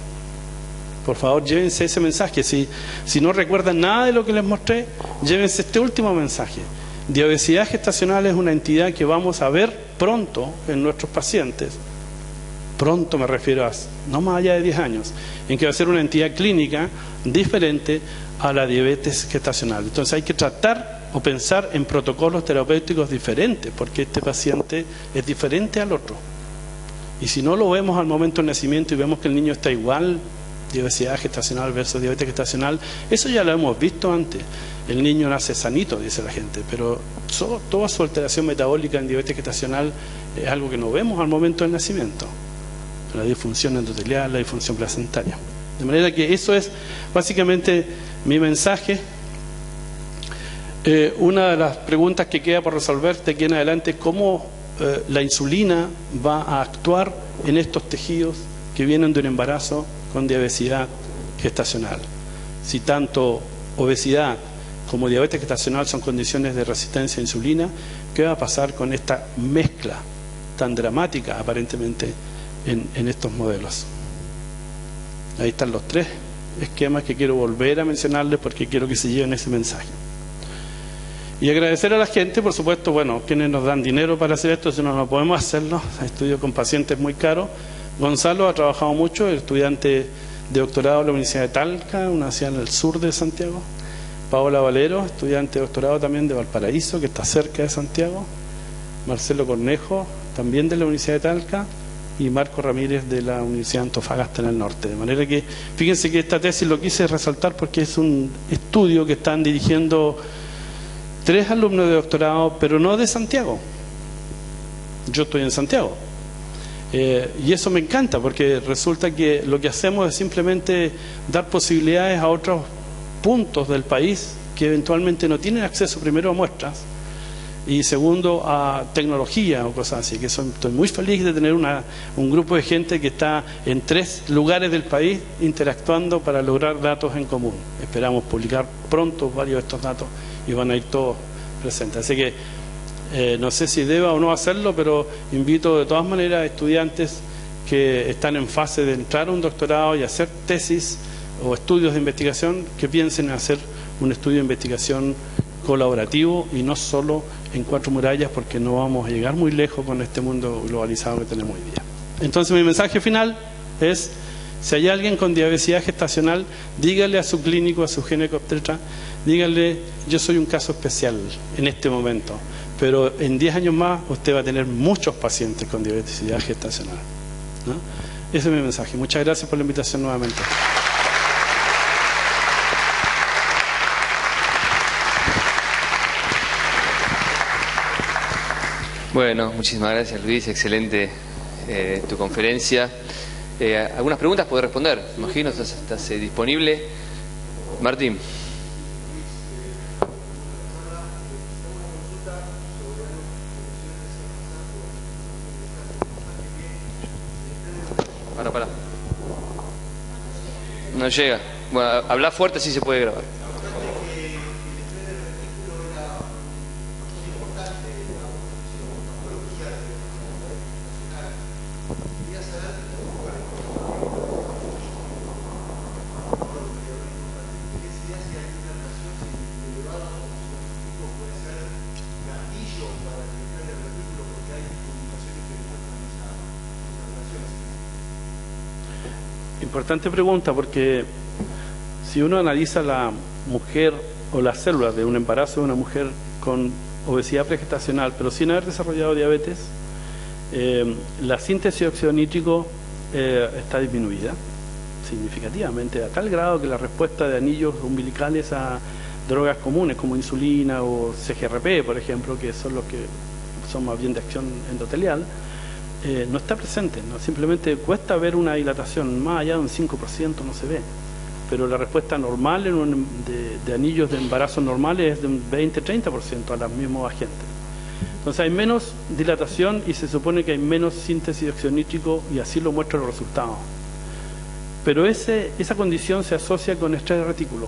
B: Por favor, llévense ese mensaje. Si no recuerdan nada de lo que les mostré, llévense este último mensaje. Diabetes gestacional es una entidad que vamos a ver pronto en nuestros pacientes. Pronto me refiero a no más allá de 10 años, en que va a ser una entidad clínica diferente a la diabetes gestacional. Entonces hay que tratar o pensar en protocolos terapéuticos diferentes, porque este paciente es diferente al otro. Y si no lo vemos al momento del nacimiento y vemos que el niño está igual, diabetes gestacional versus diabetes gestacional, eso ya lo hemos visto antes. El niño nace sanito, dice la gente, pero toda su alteración metabólica en diabetes gestacional es algo que no vemos al momento del nacimiento. La disfunción endotelial, la disfunción placentaria. De manera que eso es básicamente mi mensaje. Una de las preguntas que queda por resolver de aquí en adelante, ¿cómo la insulina va a actuar en estos tejidos que vienen de un embarazo con diabetes gestacional? Si tanto obesidad como diabetes gestacional son condiciones de resistencia a insulina, ¿qué va a pasar con esta mezcla tan dramática aparentemente en estos modelos? Ahí están los 3 esquemas que quiero volver a mencionarles porque quiero que se lleven ese mensaje. Y agradecer a la gente, por supuesto, bueno, quienes nos dan dinero para hacer esto, si no podemos hacerlo. Estudio con pacientes muy caros. Gonzalo ha trabajado mucho, estudiante de doctorado en la Universidad de Talca, una universidad en el sur de Santiago. Paola Valero, estudiante de doctorado también de Valparaíso, que está cerca de Santiago. Marcelo Cornejo, también de la Universidad de Talca. Y Marco Ramírez de la Universidad de Antofagasta en el norte. De manera que, fíjense que esta tesis lo quise resaltar porque es un estudio que están dirigiendo 3 alumnos de doctorado, pero no de Santiago. Yo estoy en Santiago. Y eso me encanta, porque resulta que lo que hacemos es simplemente dar posibilidades a otros puntos del país que eventualmente no tienen acceso, primero, a muestras y segundo, a tecnología o cosas así. Que estoy muy feliz de tener un grupo de gente que está en 3 lugares del país interactuando para lograr datos en común. Esperamos publicar pronto varios de estos datos y van a ir todos presentes. Así que no sé si deba o no hacerlo, pero invito de todas maneras a estudiantes que están en fase de entrar a un doctorado y hacer tesis o estudios de investigación, que piensen en hacer un estudio de investigación colaborativo y no solo en 4 murallas, porque no vamos a llegar muy lejos con este mundo globalizado que tenemos hoy día. Entonces mi mensaje final es: si hay alguien con discapacidad gestacional, dígale a su clínico, a su ginecobstetra, dígale: yo soy un caso especial en este momento, pero en 10 años más usted va a tener muchos pacientes con discapacidad gestacional, ¿no? Ese es mi mensaje. Muchas gracias por la invitación nuevamente.
A: Bueno, muchísimas gracias, Luis, excelente tu conferencia. ¿Algunas preguntas puede responder? Me imagino, estás disponible. Martín. Para. No llega. Bueno, habla fuerte, así se puede grabar.
B: Importante pregunta, porque si uno analiza la mujer o las células de un embarazo de una mujer con obesidad pregestacional, pero sin haber desarrollado diabetes, la síntesis de óxido nítrico está disminuida significativamente, a tal grado que la respuesta de anillos umbilicales a drogas comunes como insulina o CGRP, por ejemplo, que son los que son más bien de acción endotelial, no está presente, ¿no? Simplemente cuesta ver una dilatación, más allá de un 5% no se ve, pero la respuesta normal de anillos de embarazo normales es de un 20-30% a los mismos agentes. Entonces hay menos dilatación y se supone que hay menos síntesis de óxido nítrico, y así lo muestran los resultados. Pero esa condición se asocia con estrés de retículo,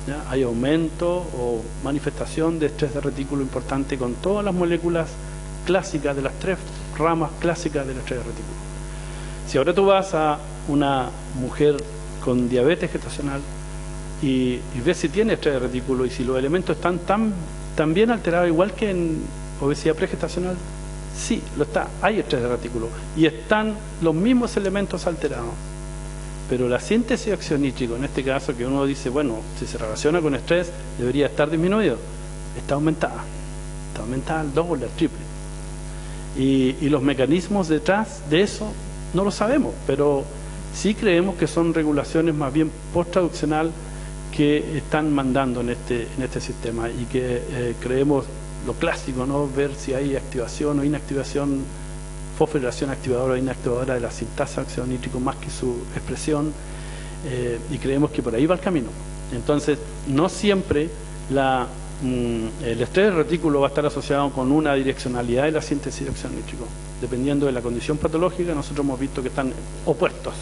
B: ¿ya? Hay aumento o manifestación de estrés de retículo importante con todas las moléculas clásicas de las 3 ramas clásicas del estrés de retículo. Si ahora tú vas a una mujer con diabetes gestacional y ves si tiene estrés de retículo y si los elementos están tan bien alterados igual que en obesidad pregestacional, sí, lo está, hay estrés de retículo y están los mismos elementos alterados, pero la síntesis de óxido nítrico, en este caso, que uno dice, bueno, si se relaciona con estrés debería estar disminuido, está aumentada al doble, al triple. Y los mecanismos detrás de eso no lo sabemos, pero sí creemos que son regulaciones más bien post-traduccional que están mandando en este sistema, y que creemos lo clásico, ¿no? Ver si hay activación o inactivación, fosforilación activadora o inactivadora de la sintasa de óxido nítrico más que su expresión, y creemos que por ahí va el camino. Entonces, no siempre el estrés del retículo va a estar asociado con una direccionalidad de la síntesis de óxido nítrico. Dependiendo de la condición patológica, nosotros hemos visto que están opuestos,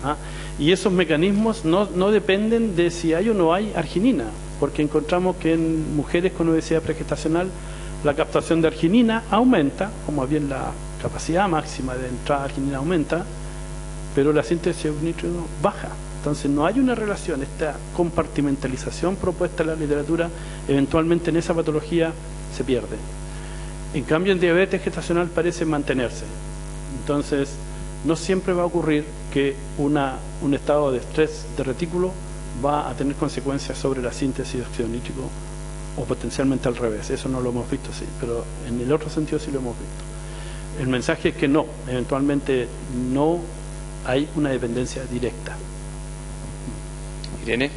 B: ¿ah? Y esos mecanismos no dependen de si hay o no hay arginina, porque encontramos que en mujeres con obesidad pregestacional la captación de arginina aumenta, como bien la capacidad máxima de entrada de arginina aumenta, pero la síntesis de óxido nítrico baja. Entonces no hay una relación. Esta compartimentalización propuesta en la literatura eventualmente en esa patología se pierde. En cambio, en diabetes gestacional parece mantenerse. Entonces no siempre va a ocurrir que un estado de estrés de retículo va a tener consecuencias sobre la síntesis de óxido nítrico, o potencialmente al revés. Eso no lo hemos visto, sí, pero en el otro sentido sí lo hemos visto. El mensaje es que no, eventualmente no hay una dependencia directa.
A: Irene.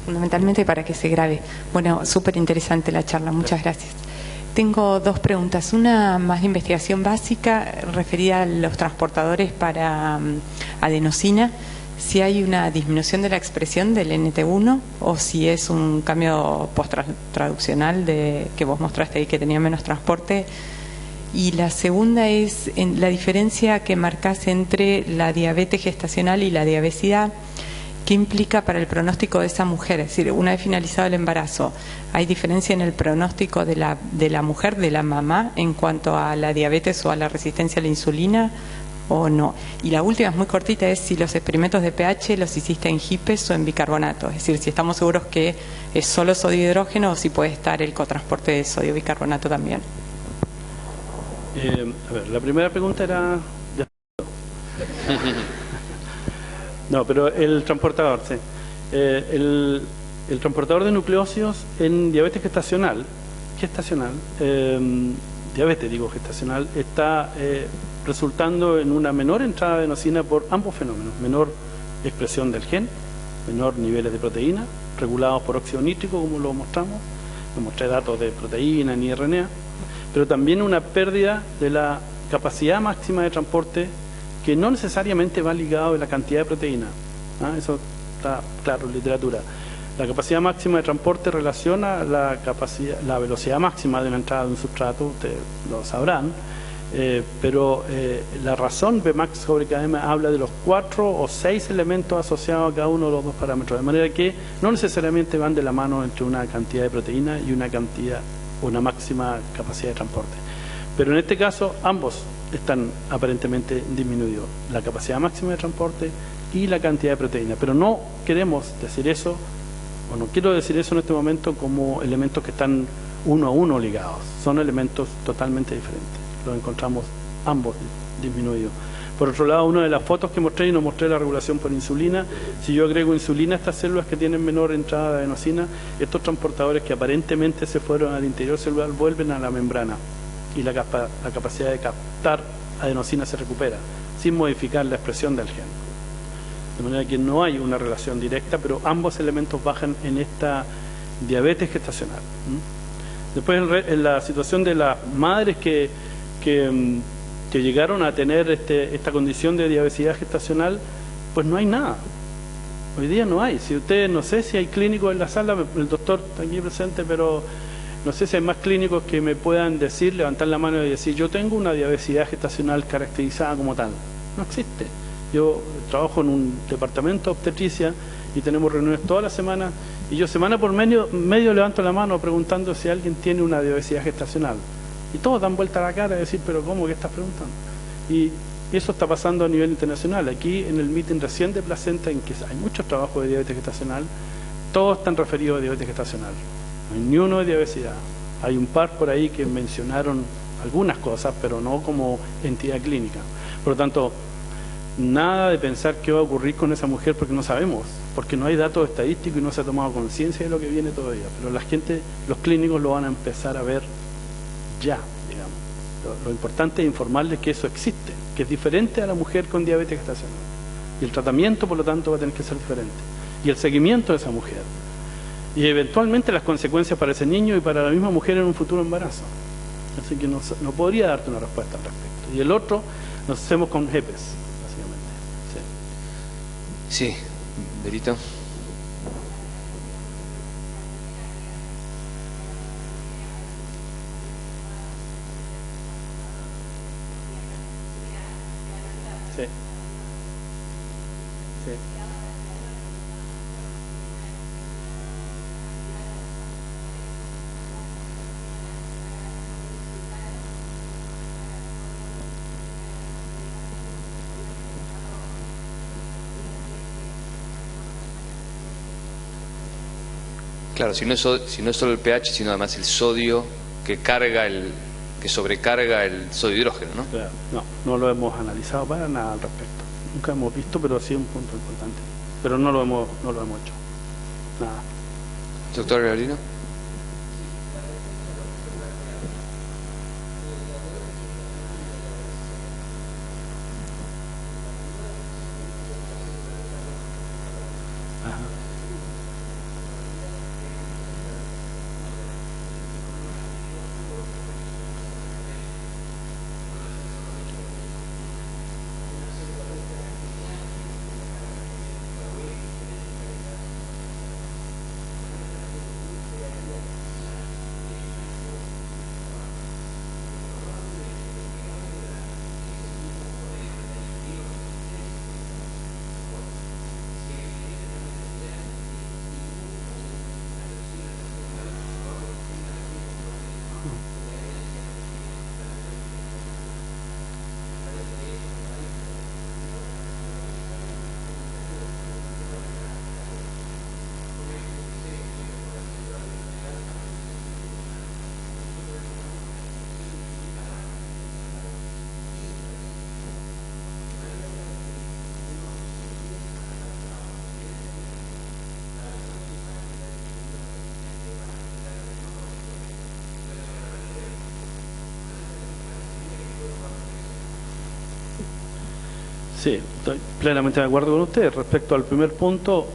C: fundamentalmente para que se grabe. Bueno, súper interesante la charla, muchas gracias. Tengo dos preguntas. Una más de investigación básica referida a los transportadores para adenosina. Si hay una disminución de la expresión del NT1 o si es un cambio post-traduccional que vos mostraste ahí que tenía menos transporte. Y la segunda es en la diferencia que marcás entre la diabetes gestacional y la diabesidad. ¿Qué implica para el pronóstico de esa mujer? Es decir, una vez finalizado el embarazo, ¿hay diferencia en el pronóstico de la mujer, de la mamá, en cuanto a la diabetes o a la resistencia a la insulina o no? Y la última es muy cortita, es si los experimentos de pH los hiciste en HIPES o en bicarbonato. Es decir, si estamos seguros que es solo sodio hidrógeno o si puede estar el cotransporte de sodio bicarbonato también.
B: A ver, la primera pregunta era... No, pero el transportador, sí. El transportador de nucleócidos en diabetes gestacional, gestacional, está resultando en una menor entrada de adenosina por ambos fenómenos: menor expresión del gen, menor niveles de proteína, regulados por óxido nítrico, como lo mostramos. No mostré datos de proteína ni RNA, pero también una pérdida de la capacidad máxima de transporte, que no necesariamente va ligado a la cantidad de proteína. Eso está claro en literatura. La capacidad máxima de transporte relaciona la velocidad máxima de la entrada de un sustrato, ustedes lo sabrán, pero la razón Vmax sobre Km habla de los 4 o 6 elementos asociados a cada uno de los dos parámetros, de manera que no necesariamente van de la mano entre una cantidad de proteína y una máxima capacidad de transporte. Pero en este caso ambos están aparentemente disminuidos, la capacidad máxima de transporte y la cantidad de proteína. Pero no queremos decir eso, o no quiero decir eso en este momento como elementos que están uno a uno ligados. Son elementos totalmente diferentes. Los encontramos ambos disminuidos. Por otro lado, una de las fotos que mostré, y no mostré la regulación por insulina, si yo agrego insulina a estas células que tienen menor entrada de adenosina, estos transportadores que aparentemente se fueron al interior celular vuelven a la membrana y la capacidad de captar adenosina se recupera, sin modificar la expresión del gen. De manera que no hay una relación directa, pero ambos elementos bajan en esta diabetes gestacional. Después, en la situación de las madres que llegaron a tener esta condición de diabetes gestacional, pues no hay nada. Hoy día no hay. Si ustedes, no sé si hay clínicos en la sala, el doctor está aquí presente, pero no sé si hay más clínicos que me puedan decir, levantar la mano y decir: yo tengo una diabetes gestacional caracterizada como tal. No existe. Yo trabajo en un departamento de obstetricia y tenemos reuniones toda la semana, y yo semana por medio levanto la mano preguntando si alguien tiene una diabetes gestacional. Y todos dan vuelta a la cara y decir: pero ¿cómo que estás preguntando? Y eso está pasando a nivel internacional. Aquí en el meeting recién de Placenta, en que hay muchos trabajos de diabetes gestacional, todos están referidos a diabetes gestacional. No hay ni uno de diabetes. Hay un par por ahí que mencionaron algunas cosas, pero no como entidad clínica. Por lo tanto, nada de pensar qué va a ocurrir con esa mujer, porque no sabemos, porque no hay datos estadísticos y no se ha tomado conciencia de lo que viene todavía. Pero los clínicos lo van a empezar a ver ya, digamos. Lo importante es informarles que eso existe, que es diferente a la mujer con diabetes gestacional. Y el tratamiento, por lo tanto, va a tener que ser diferente. Y el seguimiento de esa mujer. Y eventualmente las consecuencias para ese niño y para la misma mujer en un futuro embarazo. Así que no podría darte una respuesta al respecto. Y el otro nos hacemos con HEPES, básicamente.
A: Sí, Berito.
B: Sí. Sí.
A: Claro, si no es solo el pH, sino además el sodio que sobrecarga el sodio hidrógeno, ¿no?
B: Claro, no lo hemos analizado para nada al respecto. Nunca hemos visto, pero sí un punto importante. Pero no lo hemos hecho. Nada.
A: Doctor Gabrielino.
B: Sí, estoy plenamente de acuerdo con usted. Respecto al primer punto,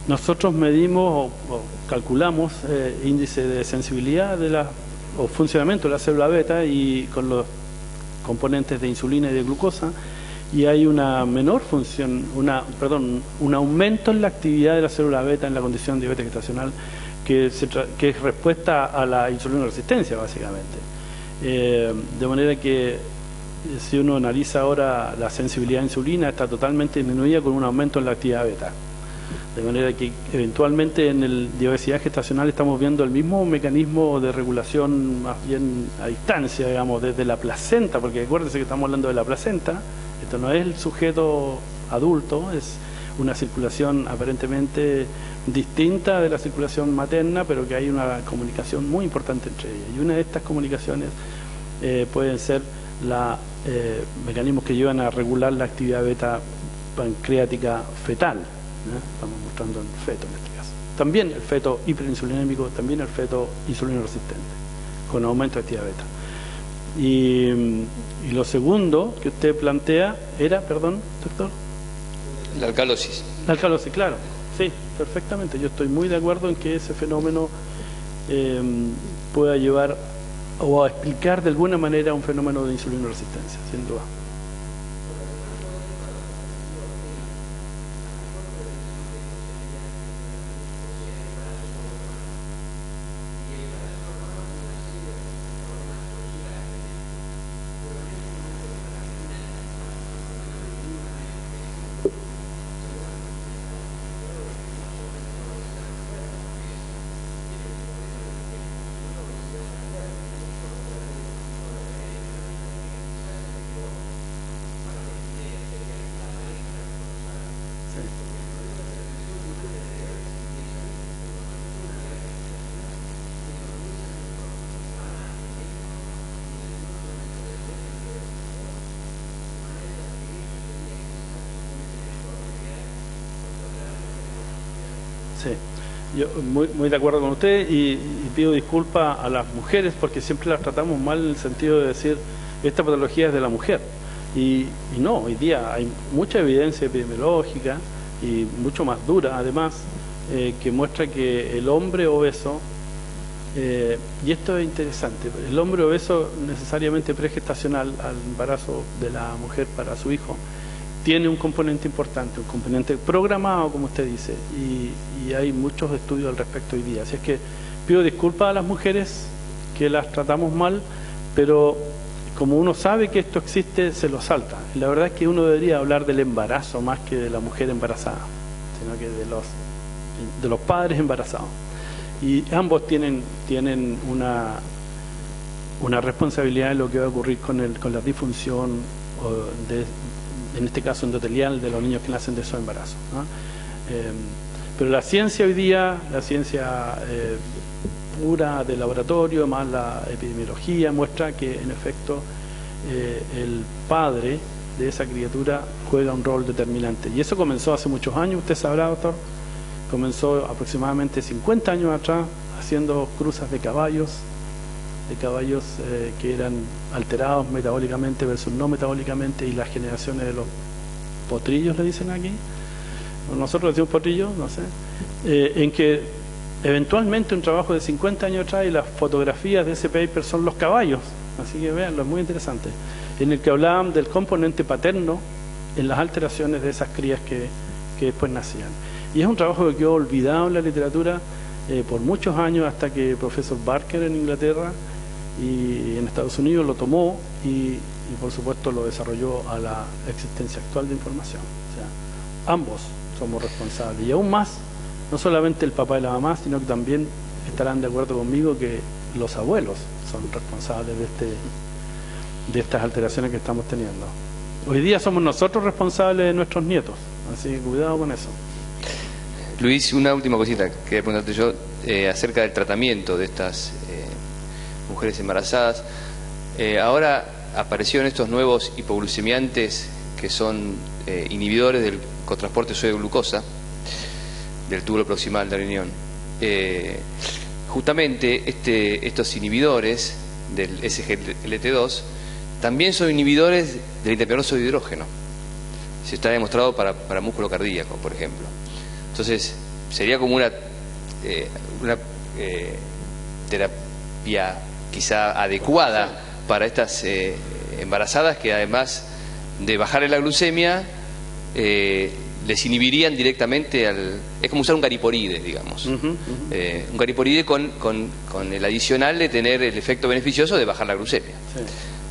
B: nosotros medimos o calculamos índice de sensibilidad o funcionamiento de la célula beta y con los componentes de insulina y de glucosa, y hay una menor función, un aumento en la actividad de la célula beta en la condición de diabetes gestacional que es respuesta a la insulina resistencia, básicamente. De manera que si uno analiza ahora la sensibilidad a insulina, está totalmente disminuida con un aumento en la actividad beta. De manera que eventualmente en el diabetes gestacional estamos viendo el mismo mecanismo de regulación más bien a distancia, digamos, desde la placenta, porque acuérdense que estamos hablando de la placenta, esto no es el sujeto adulto, es una circulación aparentemente distinta de la circulación materna, pero que hay una comunicación muy importante entre ellas. Y una de estas comunicaciones pueden ser mecanismos que llevan a regular la actividad beta pancreática fetal. Estamos mostrando el feto en este caso. También el feto hiperinsulinémico, también el feto insulino resistente, con aumento de actividad beta. Y lo segundo que usted plantea era, perdón, doctor.
A: La alcalosis.
B: La alcalosis, claro. Sí, perfectamente. Yo estoy muy de acuerdo en que ese fenómeno pueda llevar o a explicar de alguna manera un fenómeno de insulino resistencia, sin duda. Sí, yo muy de acuerdo con usted y pido disculpas a las mujeres porque siempre las tratamos mal en el sentido de decir esta patología es de la mujer y no, hoy día hay mucha evidencia epidemiológica y mucho más dura además que muestra que el hombre obeso, y esto es interesante, el hombre obeso necesariamente pregestacional al embarazo de la mujer para su hijo tiene un componente importante, un componente programado, como usted dice, y hay muchos estudios al respecto hoy día. Así es que pido disculpas a las mujeres que las tratamos mal, pero como uno sabe que esto existe, se lo salta. Y la verdad es que uno debería hablar del embarazo más que de la mujer embarazada, sino que de los padres embarazados. Y ambos tienen una responsabilidad en lo que va a ocurrir con la disfunción en este caso endotelial de los niños que nacen de esos embarazos, ¿no? Pero la ciencia hoy día, la ciencia pura de laboratorio, más la epidemiología, muestra que en efecto el padre de esa criatura juega un rol determinante. Y eso comenzó hace muchos años, usted sabrá, doctor, comenzó aproximadamente 50 años atrás haciendo cruzas de caballos que eran alterados metabólicamente versus no metabólicamente, y las generaciones de los potrillos, le dicen aquí, nosotros decimos potrillos, no sé, en que eventualmente un trabajo de 50 años atrás y las fotografías de ese paper son los caballos, así que véanlo, es muy interesante, en el que hablaban del componente paterno en las alteraciones de esas crías que después nacían. Y es un trabajo que quedó olvidado en la literatura por muchos años, hasta que el profesor Barker en Inglaterra y en Estados Unidos lo tomó y por supuesto lo desarrolló a la existencia actual de información. O sea, ambos somos responsables, y aún más, no solamente el papá y la mamá, sino que también estarán de acuerdo conmigo que los abuelos son responsables de estas alteraciones que estamos teniendo. Hoy día somos nosotros responsables de nuestros nietos, así que cuidado con eso.
A: Luis, una última cosita que quería preguntarte yo acerca del tratamiento de estas mujeres embarazadas. Ahora aparecieron estos nuevos hipoglucemiantes que son inhibidores del cotransporte de glucosa del túbulo proximal del riñón. Justamente estos inhibidores del SGLT2 también son inhibidores del interferóxido de hidrógeno. Se está demostrado para músculo cardíaco, por ejemplo. Entonces, sería como una terapia quizá adecuada para estas embarazadas, que además de bajar la glucemia, les inhibirían directamente es como usar un gariporide, digamos. Un gariporide con el adicional de tener el efecto beneficioso de bajar la glucemia. Sí.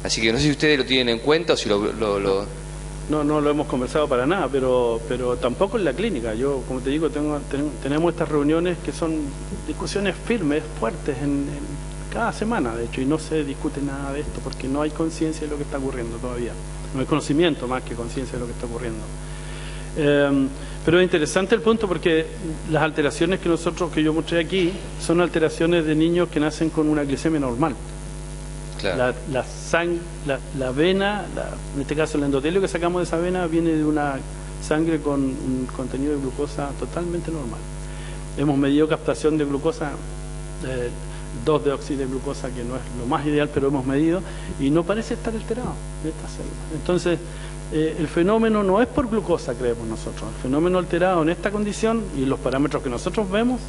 A: Así que no sé si ustedes lo tienen en cuenta o si lo...
B: No lo hemos conversado para nada, pero tampoco en la clínica. Yo, como te digo, tenemos estas reuniones que son discusiones firmes, fuertes, en cada semana, de hecho, y no se discute nada de esto porque no hay conciencia de lo que está ocurriendo todavía. No hay conocimiento más que conciencia de lo que está ocurriendo. Pero es interesante el punto porque las alteraciones que yo mostré aquí son alteraciones de niños que nacen con una glicemia normal. Claro. La vena, en este caso el endotelio que sacamos de esa vena, viene de una sangre con un contenido de glucosa totalmente normal. Hemos medido captación de glucosa, 2-deoxi de glucosa, que no es lo más ideal, pero hemos medido y no parece estar alterado en esta célula. Entonces, el fenómeno no es por glucosa, creemos nosotros. El fenómeno alterado en esta condición y los parámetros que nosotros vemos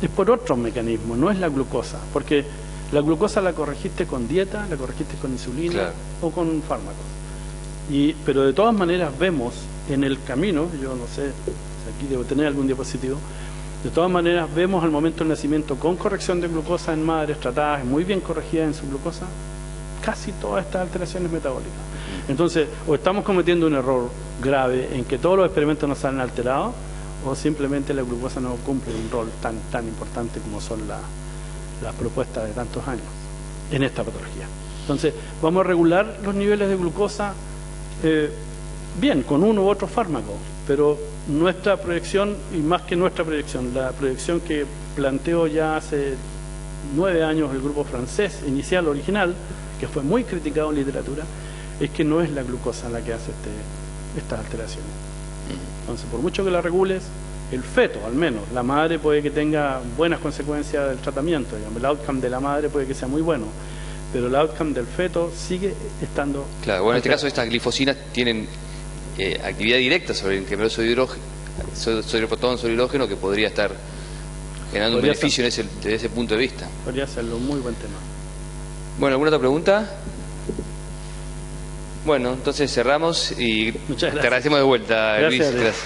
B: es por otros mecanismos, no es la glucosa, porque la glucosa la corregiste con dieta, la corregiste con insulina, claro, o con fármacos. Pero de todas maneras vemos en el camino, yo no sé, aquí debo tener algún diapositivo, de todas maneras vemos al momento del nacimiento con corrección de glucosa en madres tratadas, muy bien corregidas en su glucosa, casi todas estas alteraciones metabólicas. Entonces, o estamos cometiendo un error grave en que todos los experimentos nos salen alterados, o simplemente la glucosa no cumple un rol tan importante como son las propuestas de tantos años en esta patología. Entonces, vamos a regular los niveles de glucosa bien, con uno u otro fármaco, pero nuestra proyección, y más que nuestra proyección, la proyección que planteó ya hace 9 años el grupo francés inicial, original, que fue muy criticado en literatura, es que no es la glucosa la que hace estas alteraciones. Entonces, por mucho que la regules, el feto, al menos, la madre puede que tenga buenas consecuencias del tratamiento, digamos, el outcome de la madre puede que sea muy bueno, pero el outcome del feto sigue estando...
A: Claro, bueno, en este caso estas glifosinas tienen actividad directa sobre el interferóxido de hidrógeno, sobre hidrógeno, que podría estar generando un beneficio desde ese punto de vista.
B: Podría serlo, un muy buen tema.
A: Bueno, ¿alguna otra pregunta? Bueno, entonces cerramos y te agradecemos de vuelta, Luis. Gracias.